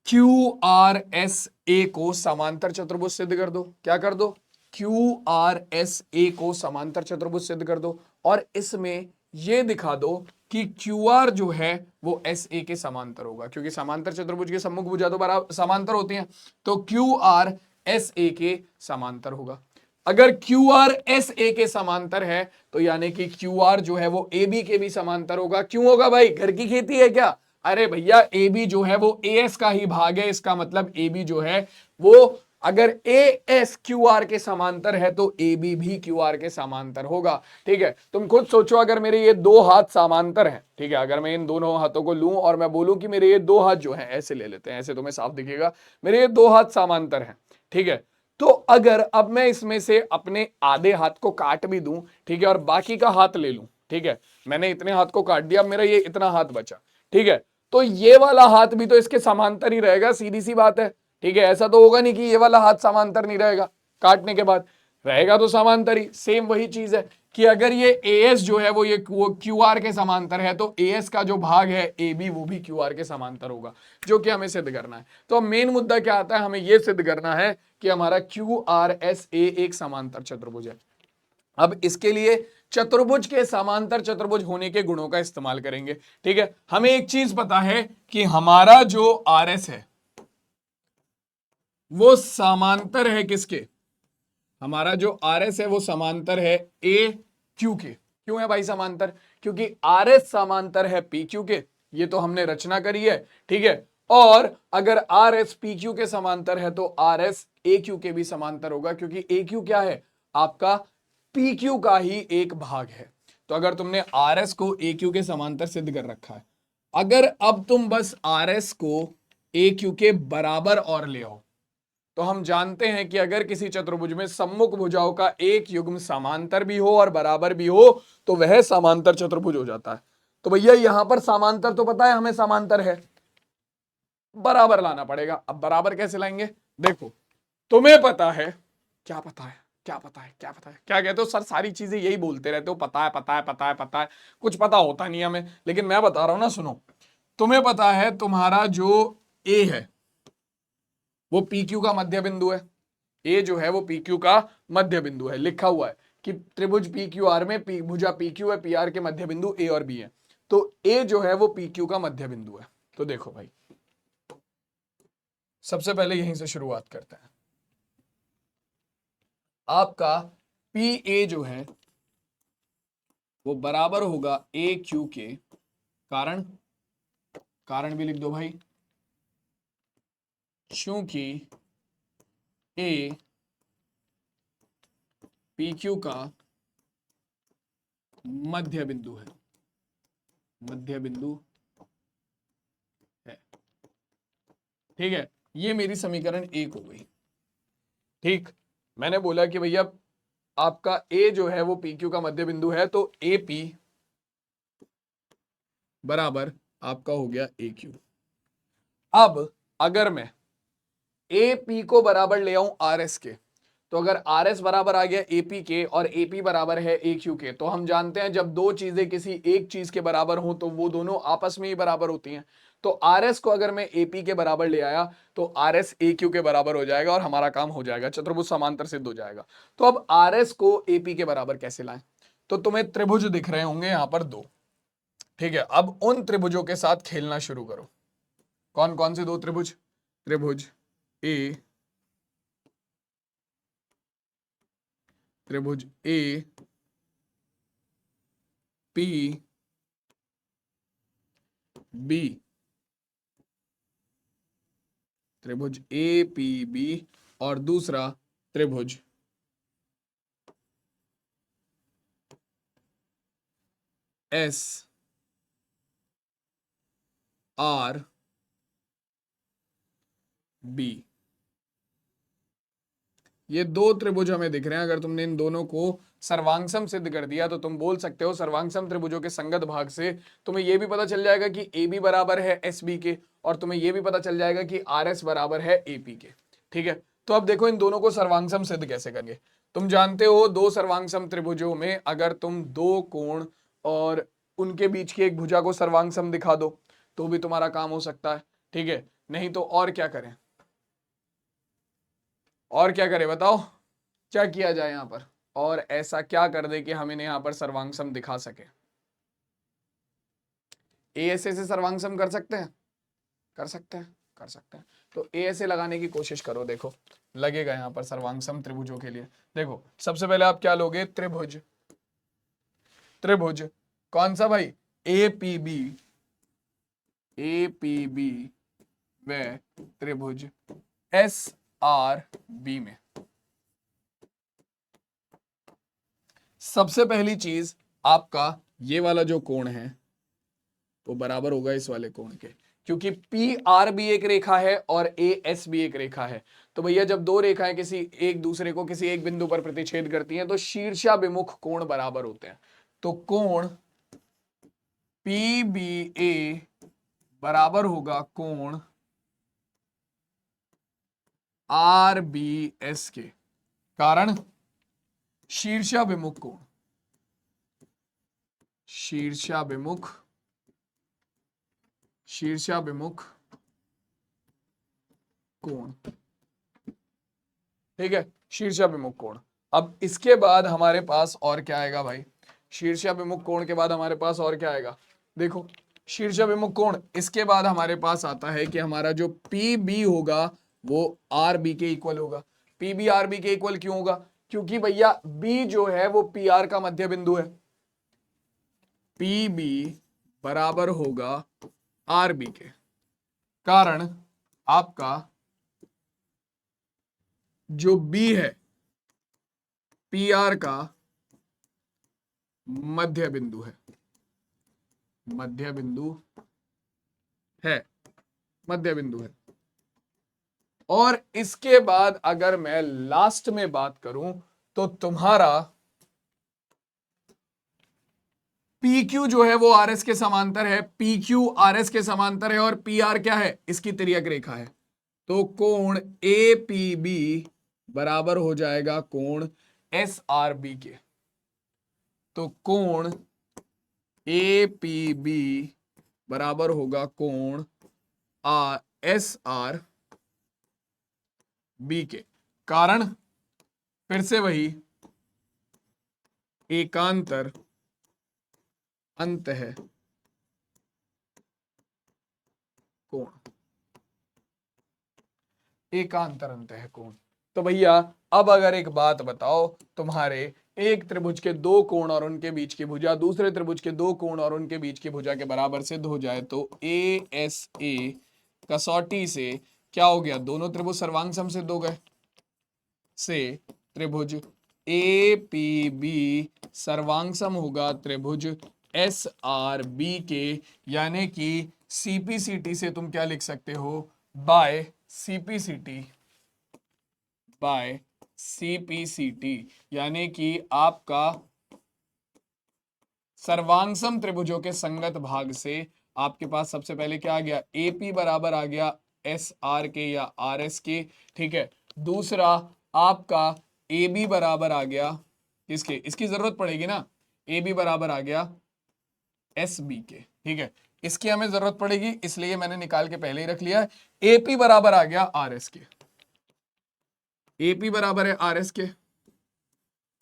A: क्यू आर एस ए को समांतर चतुर्भुज सिद्ध कर दो। क्या कर दो, क्यू आर एस ए को समांतर चतुर्भुज सिद्ध कर दो, और इसमें यह दिखा दो कि क्यू आर जो है वो एस ए के समांतर होगा, क्योंकि समांतर चतुर्भुज के सम्मुख भुजा तो बराबर समांतर होती हैं, तो क्यू आर एस ए के समांतर होगा। अगर क्यू आर एस ए के समांतर है तो यानी कि क्यू आर जो है वो ए बी के भी समांतर होगा। क्यों होगा भाई, घर की खेती है क्या, अरे भैया ए बी जो है वो ए एस का ही भाग है, इसका मतलब ए बी जो है वो, अगर ए एस क्यू आर के समांतर है तो ए बी भी क्यू आर के समांतर होगा, ठीक है। तुम खुद सोचो, अगर मेरे ये दो हाथ समांतर हैं, ठीक है, अगर मैं इन दोनों हाथों को लूं और मैं बोलूं कि मेरे ये दो हाथ जो हैं, ऐसे ले लेते हैं, ऐसे तुम्हें साफ दिखेगा, मेरे ये दो हाथ समांतर हैं, ठीक है। तो अगर अब मैं इसमें से अपने आधे हाथ को काट भी दूं, ठीक है, और बाकी का हाथ ले लूं, ठीक है, मैंने इतने हाथ को काट दिया, मेरा ये इतना हाथ बचा, ठीक है, तो ये वाला हाथ भी तो इसके समांतर ही रहेगा, सीधी सी बात है, ठीक है। ऐसा तो होगा नहीं कि ये वाला हाथ समांतर नहीं रहेगा, काटने के बाद रहेगा तो समांतर ही। सेम वही चीज है कि अगर ये AS जो है वो ये QR के समांतर है, तो AS का जो भाग है AB वो भी QR के समांतर होगा, जो कि हमें सिद्ध करना है। तो मेन मुद्दा क्या आता है, हमें यह सिद्ध करना है कि हमारा QRSA एक समांतर चतुर्भुज है। अब इसके लिए चतुर्भुज के समांतर चतुर्भुज होने के गुणों का इस्तेमाल करेंगे, ठीक है। हमें एक चीज पता है कि हमारा जो RS है वो समांतर है किसके, हमारा जो RS है वो समांतर है AQ के। क्यों है भाई समांतर, क्योंकि RS समांतर है PQ के, ये तो हमने रचना करी है, ठीक है। और अगर RS PQ के समांतर है तो RS AQ के भी समांतर होगा, क्योंकि AQ क्या है, आपका PQ का ही एक भाग है। तो अगर तुमने RS को AQ के समांतर सिद्ध कर रखा है, अगर अब तुम बस RS को AQ के बराबर और ले आओ, तो हम जानते हैं कि अगर किसी चतुर्भुज में सम्मुख भुजाओं का एक युग्म समांतर भी हो और बराबर भी हो तो वह समांतर चतुर्भुज हो जाता है। तो भैया यहां पर समांतर तो पता है हमें, समांतर है, बराबर लाना पड़ेगा। अब बराबर कैसे लाएंगे, देखो तुम्हें पता है, क्या पता है, क्या पता है, क्या पता है, क्या कहते हो सर, सारी चीजें यही बोलते रहते हो, पता है, पता है, पता है, पता है, कुछ पता होता नहीं हमें। लेकिन मैं बता रहा हूं ना, सुनो, तुम्हें पता है तुम्हारा जो ए है वो पी क्यू का मध्य बिंदु है, ए जो है वो पी क्यू का मध्य बिंदु है, लिखा हुआ है कि त्रिभुज पी क्यू आर में भुजा पी क्यू है, पी आर के मध्य बिंदु ए और बी है, तो ए जो है वो पी क्यू का मध्य बिंदु है। तो देखो भाई, सबसे पहले यहीं से शुरुआत करते हैं। आपका पी ए जो है वो बराबर होगा ए क्यू के, कारण, कारण भी लिख दो भाई, क्योंकि ए पी क्यू का मध्य बिंदु है, मध्य बिंदु है। ठीक है, ये मेरी समीकरण 1 हो गई। ठीक, मैंने बोला कि भैया आपका ए जो है वो पी क्यू का मध्य बिंदु है, तो ए पी बराबर आपका हो गया ए क्यू। अब अगर मैं ए पी को बराबर ले आऊं आर एस के, तो अगर आर एस बराबर आ गया एपी के और एपी बराबर है ए क्यू के, तो हम जानते हैं जब दो चीजें किसी एक चीज के बराबर हों तो वो दोनों आपस में ही बराबर होती हैं। तो आर एस को अगर मैं एपी के बराबर ले आया तो आर एस ए क्यू के बराबर हो जाएगा और हमारा काम हो जाएगा, चतुर्भुज समांतर सिद्ध हो जाएगा। तो अब आर एस को एपी के बराबर कैसे लाएं? तो तुम्हें त्रिभुज दिख रहे होंगे यहां पर दो। ठीक है, अब उन त्रिभुजों के साथ खेलना शुरू करो। कौन कौन से दो त्रिभुज? त्रिभुज ए, त्रिभुज ए पी बी, त्रिभुज ए पी बी, और दूसरा त्रिभुज एस आर बी। ये दो त्रिभुज हमें दिख रहे हैं। अगर तुमने इन दोनों को सर्वांगसम सिद्ध कर दिया तो तुम बोल सकते हो सर्वांगसम त्रिभुजों के संगत भाग से तुम्हें यह भी पता चल जाएगा कि ए बी बराबर है एस बी के, और तुम्हें यह भी पता चल जाएगा कि आर एस बराबर है ए पी के। ठीक है, तो अब देखो इन दोनों को सर्वांगसम सिद्ध कैसे करेंगे। तुम जानते हो दो सर्वांगसम त्रिभुजों में अगर तुम दो कोण और उनके बीच की एक भुजा को सर्वांगसम दिखा दो तो भी तुम्हारा काम हो सकता है। ठीक है, नहीं तो और क्या करें? और क्या करें बताओ, क्या किया जाए यहां पर? और ऐसा क्या कर दे कि हम इन्हें यहां पर सर्वांगसम दिखा सके? ए ऐसे से सर्वांगसम कर सकते हैं? कर सकते हैं, कर सकते हैं। तो ए ऐसे लगाने की कोशिश करो, देखो लगेगा यहां पर सर्वांगसम त्रिभुजों के लिए। देखो सबसे पहले आप क्या लोगे? त्रिभुज, त्रिभुज कौन सा भाई? A P B, A P B व त्रिभुज एस आर बी में सबसे पहली चीज आपका ये वाला जो कोण है वो बराबर होगा इस वाले कोण के, क्योंकि पी आर भी एक रेखा है और ए एस भी एक रेखा है। तो भैया जब दो रेखाएं किसी एक दूसरे को किसी एक बिंदु पर प्रतिच्छेद करती हैं तो शीर्षाभिमुख कोण बराबर होते हैं। तो कोण पी बी ए बराबर होगा कोण आर बी एस के, कारण शीर्षाभिमुख कोण, शीर्षाभिमुख, शीर्षाभिमुख कोण। ठीक है, शीर्षाभिमुख कोण। अब इसके बाद हमारे पास और क्या आएगा भाई? शीर्षाभिमुख कोण के बाद हमारे पास और क्या आएगा? देखो शीर्षाभिमुख कोण, इसके बाद हमारे पास आता है कि हमारा जो पी बी होगा वो आर बी के इक्वल होगा। पी बी आर बी के इक्वल क्यों होगा? क्योंकि भैया बी जो है वो पी आर का मध्य बिंदु है। पी बी बराबर होगा आर बी के, कारण आपका जो बी है पी आर का मध्य बिंदु है, मध्य बिंदु है, मध्य बिंदु है। और इसके बाद अगर मैं लास्ट में बात करूं तो तुम्हारा PQ जो है वो RS के समांतर है, PQ RS के समांतर है, और PR क्या है? इसकी तिर्यक रेखा है। तो कोण APB बराबर हो जाएगा कोण SRB के। तो कोण APB बराबर होगा कोण SRB के, कारण फिर से वही एकांतर अंत है कोण, एकांतर अंत है कोण। तो भैया अब अगर एक बात बताओ, तुम्हारे एक त्रिभुज के दो कोण और उनके बीच की भुजा दूसरे त्रिभुज के दो कोण और उनके बीच की भुजा के बराबर सिद्ध हो जाए तो ए एस ए कसौटी से क्या हो गया? दोनों त्रिभुज सर्वांगसम सिद्ध हो गए। से त्रिभुज ए पी बी सर्वांगसम होगा त्रिभुज एस आर बी के, यानी कि सीपीसीटी से तुम क्या लिख सकते हो? बाय सीपीसीटी, बाय सीपीसीटी, यानी कि आपका सर्वांगसम त्रिभुजों के संगत भाग से आपके पास सबसे पहले क्या आ गया, एपी बराबर आ गया एस आर के या आर एस के, ठीक है। दूसरा आपका ए बी बराबर आ गया किसके, इसकी जरूरत पड़ेगी ना, ए बी बराबर आ गया एस बी के, ठीक है। इसकी हमें जरूरत पड़ेगी इसलिए मैंने निकाल के पहले ही रख लिया है। एपी बराबर आ गया आर एस के, एपी बराबर है आर एस के।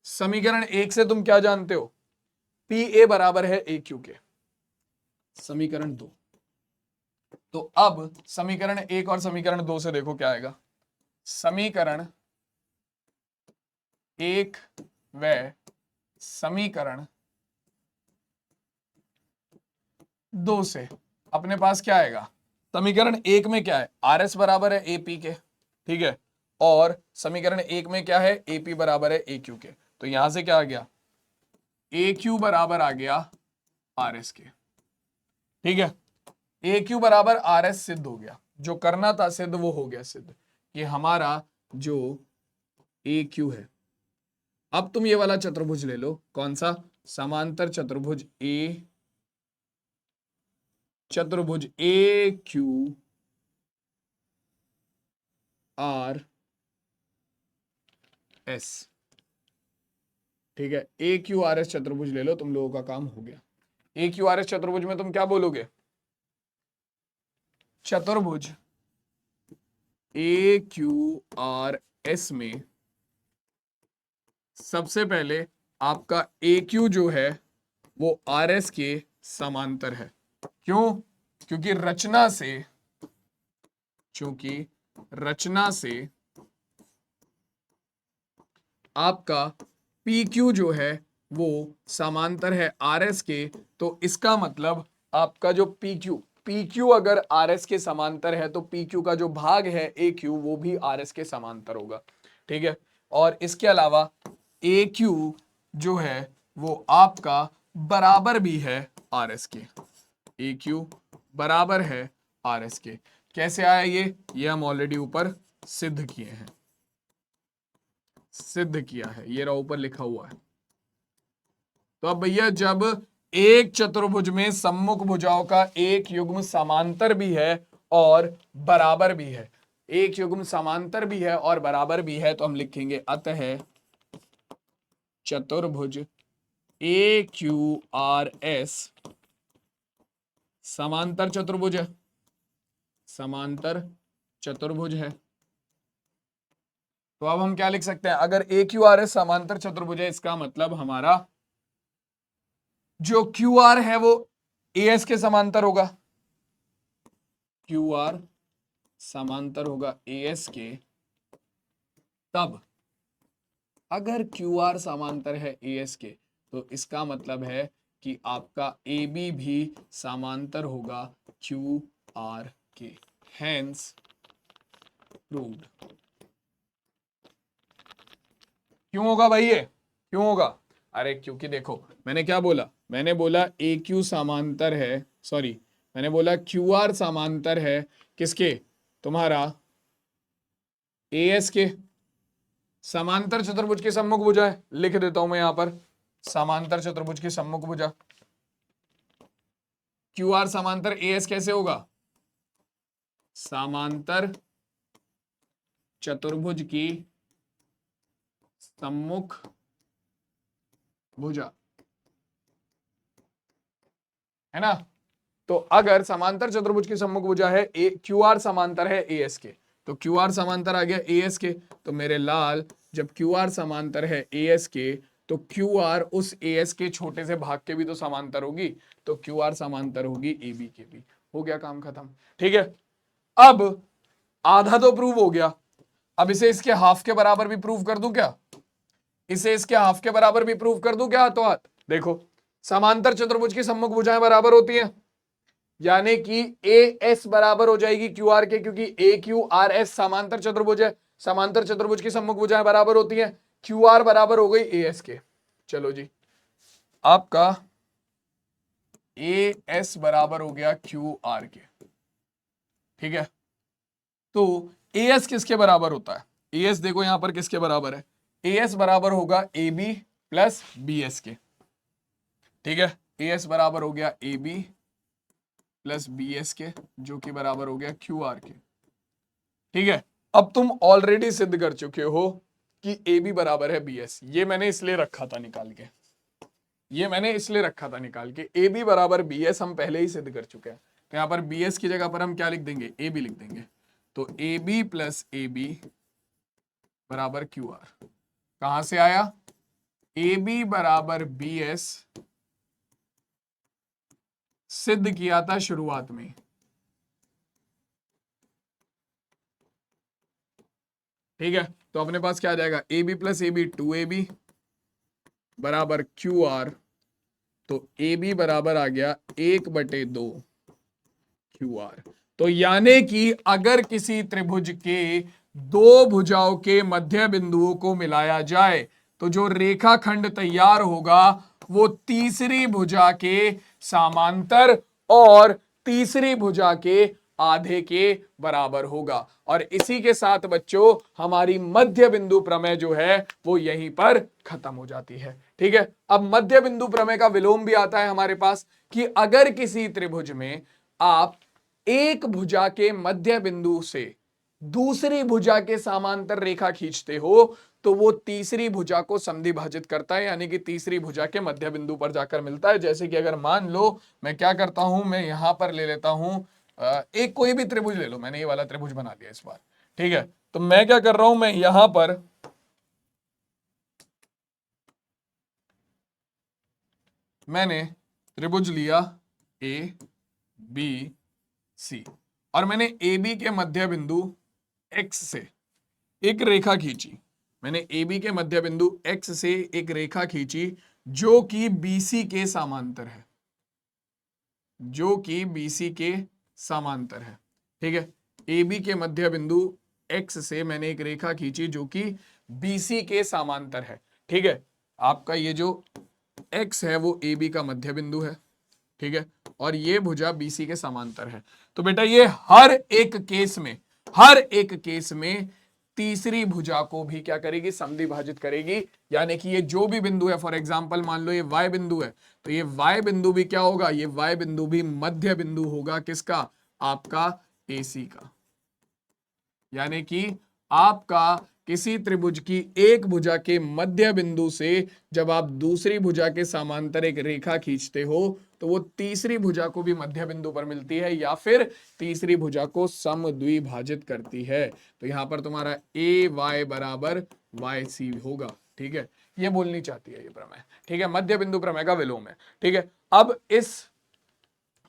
A: समीकरण 1 से तुम क्या जानते हो, पी ए बराबर है ए क्यू के। समीकरण 2, तो अब समीकरण 1 और समीकरण 2 से देखो क्या आएगा। समीकरण 1 व समीकरण 2 से अपने पास क्या आएगा, समीकरण 1 में क्या है, आर एस बराबर है एपी के, ठीक है। और समीकरण 1 में क्या है, एपी बराबर है ए क्यू के। तो यहां से क्या आ गया, ए क्यू बराबर आ गया आर एस के, ठीक है। ए क्यू बराबर आर एस सिद्ध हो गया, जो करना था सिद्ध वो हो गया सिद्ध, कि हमारा जो ए क्यू है। अब तुम ये वाला चतुर्भुज ले लो, कौन सा, समांतर चतुर्भुज ए क्यू आर एस, ठीक है। ए क्यू आर एस चतुर्भुज ले लो, तुम लोगों का काम हो गया। ए क्यू आर एस चतुर्भुज में तुम क्या बोलोगे, चतुर्भुज ए क्यू आर एस में सबसे पहले आपका ए क्यू जो है वो आर एस के समांतर है। क्यों, क्योंकि रचना से आपका पी क्यू जो है वो समांतर है आर एस के, तो इसका मतलब आपका जो पी क्यू अगर आर एस के समांतर है तो पी क्यू का जो भाग है ए क्यू वो भी आर एस के समांतर होगा, ठीक है। और इसके अलावा ए क्यू जो है वो आपका बराबर भी है आर एस के, ए क्यू बराबर है आर एस के। कैसे आया ये हम ऑलरेडी ऊपर सिद्ध किए हैं, सिद्ध किया है, ये रहा ऊपर लिखा हुआ है। तो अब भैया जब एक चतुर्भुज में सम्मुख भुजाओं का एक युग्म समांतर भी है और बराबर भी है, एक युग्म समांतर भी है और बराबर भी है, तो हम लिखेंगे अतः चतुर्भुज ए क्यू आर एस समांतर चतुर्भुज है, समांतर चतुर्भुज है। तो अब हम क्या लिख सकते हैं, अगर ए क्यू आर एस समांतर चतुर्भुज है, इसका मतलब हमारा जो क्यू आर है वो ए एस के समांतर होगा, क्यू आर समांतर होगा ए एस के। तब अगर क्यू आर समांतर है ए एस के तो इसका मतलब है कि आपका ए बी भी समांतर होगा क्यू आर के, हेंस प्रूव्ड। क्यों होगा भाई ये, क्यों होगा, अरे क्योंकि देखो मैंने क्या बोला, मैंने बोला ए क्यू समांतर है, सॉरी मैंने बोला क्यू आर समांतर है किसके, तुम्हारा ए एस के। समांतर चतुर्भुज की सम्मुख भुजा है, लिख देता हूं मैं यहां पर, समांतर चतुर्भुज की सम्मुख भुजा क्यू आर समांतर ए एस कैसे होगा, समांतर चतुर्भुज की सम्मुख भुजा, है ना। तो अगर समांतर चतुर्भुज की सम्मुख भुजा है ए क्यू आर समांतर है ए एस के, तो क्यू आर समांतर आ गया ए एस के, तो मेरे लाल जब क्यू आर समांतर है ए एस के तो क्यू आर उस ए एस के छोटे से भाग के भी तो समांतर होगी, तो क्यू आर समांतर होगी ए बी के भी। हो गया काम खत्म, ठीक है। अब आधा तो प्रूव हो गया, अब इसे इसके हाफ के बराबर भी प्रूव कर दूं क्या, इसे इसके हाफ के बराबर भी प्रूव कर दूं क्या हाथों हाथ। देखो समांतर चतुर्भुज की सम्मुख भुजाएं बराबर होती हैं, यानी कि ए एस बराबर हो जाएगी क्यू आर के, क्योंकि ए क्यू आर एस समांतर चतुर्भुज है, समांतर चतुर्भुज की सम्मुख भुजाएं बराबर होती हैं, क्यू आर बराबर हो गई ए एस के। चलो जी, आपका ए एस बराबर हो गया क्यू आर के, ठीक है। तो एएस किसके बराबर होता है? एएस देखो यहां पर किसके बराबर है? एएस बराबर होगा A B plus B S के, ठीक है। एएस बराबर हो गया A B plus B S के, जो कि बराबर हो गया क्यू आर के, ठीक है। अब तुम ऑलरेडी सिद्ध कर चुके हो कि ए बी बराबर है बी एस, ये मैंने इसलिए रखा था निकाल के, ये मैंने इसलिए रखा था निकाल के, ए बी बराबर बी एस हम पहले ही सिद्ध कर चुके हैं। तो यहां पर बी एस की जगह पर हम क्या लिख देंगे? ए बी लिख देंगे। तो A B plus A B बराबर क्यू आर। कहां से आया? ए बी बराबर बी एस सिद्ध किया था शुरुआत में, ठीक है। तो अपने पास क्या आ जाएगा? A B plus A B 2ab बराबर क्यू आर। तो ए बी बराबर आ गया 1/2 क्यू आर। तो यानी कि अगर किसी त्रिभुज के दो भुजाओं के मध्य बिंदुओं को मिलाया जाए तो जो रेखाखंड तैयार होगा वो तीसरी भुजा के समांतर और तीसरी भुजा के आधे के बराबर होगा। और इसी के साथ बच्चों हमारी मध्य बिंदु प्रमेय जो है वो यहीं पर खत्म हो जाती है, ठीक है। अब मध्य बिंदु प्रमेय का विलोम भी आता है हमारे पास कि अगर किसी त्रिभुज में आप एक भुजा के मध्य बिंदु से दूसरी भुजा के समांतर रेखा खींचते हो तो वो तीसरी भुजा को समद्विभाजित करता है, यानी कि तीसरी भुजा के मध्य बिंदु पर जाकर मिलता है। जैसे कि अगर मान लो मैं क्या करता हूं, मैं यहां पर ले लेता हूं एक कोई भी त्रिभुज ले लो, मैंने ये वाला त्रिभुज बना लिया इस बार, ठीक है। तो मैं क्या कर रहा हूं, मैं यहां पर मैंने त्रिभुज लिया ए बी सी और मैंने ए बी के मध्य बिंदु एक्स से एक रेखा खींची। मैंने ए बी के मध्य बिंदु एक्स से एक रेखा खींची जो कि बीसी के समांतर है, जो कि बीसी के समांतर है, ठीक है। ए बी के मध्य बिंदु एक्स से मैंने एक रेखा खींची जो कि बीसी के समांतर है, ठीक है। आपका ये जो एक्स है वो ए बी का मध्य बिंदु है, ठीक है, और ये भुजा बीसी के समांतर है। तो बेटा ये हर एक केस में तीसरी भुजा को भी क्या करेगी? समद्विभाजित करेगी। यानी कि ये जो भी बिंदु है, फॉर एग्जांपल मान लो ये y बिंदु है, तो ये y बिंदु भी क्या होगा? ये y बिंदु भी मध्य बिंदु होगा किसका? आपका AC का। यानी कि आपका किसी त्रिभुज की एक भुजा के मध्य बिंदु से जब आप दूसरी भुजा के समांतर एक रेखा खींचते हो तो वो तीसरी भुजा को भी मध्य बिंदु पर मिलती है या फिर तीसरी भुजा को समद्विभाजित करती है। तो यहां पर तुम्हारा ए वाई बराबर वाई सी होगा, ठीक है। ये बोलनी चाहती है ये प्रमेय, ठीक है, मध्य बिंदु प्रमेय का विलोम है, ठीक है। अब इस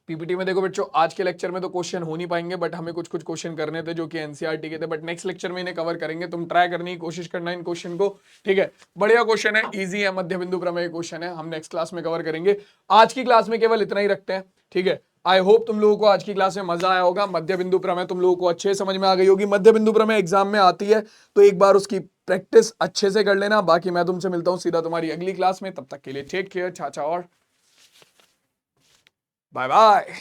A: पीपीटी में देखो बच्चों, आज के लेक्चर में तो क्वेश्चन हो नहीं पाएंगे, बट हमें कुछ कुछ क्वेश्चन करने थे जो कि एनसीईआरटी के थे, बट नेक्स्ट लेक्चर में इन्हें कवर करेंगे। तुम ट्राई करने की कोशिश करना इन क्वेश्चन को, ठीक है। बढ़िया क्वेश्चन है, इजी है, मध्य बिंदु प्रमेय क्वेश्चन है, हम नेक्स्ट क्लास में कवर करेंगे। आज की क्लास में केवल इतना ही रखते हैं, ठीक है। आई होप तुम लोगों को आज की क्लास में मजा आया होगा। मध्य बिंदु प्रमेय तुम लोगों को अच्छे समझ में आ गई होगी। मध्य बिंदु प्रमेय एग्जाम में आती है तो एक बार उसकी प्रैक्टिस अच्छे से कर लेना। बाकी मैं तुमसे मिलता हूं सीधा तुम्हारी अगली क्लास में, तब तक के लिए टेक केयर, चाचा और बाय बाय।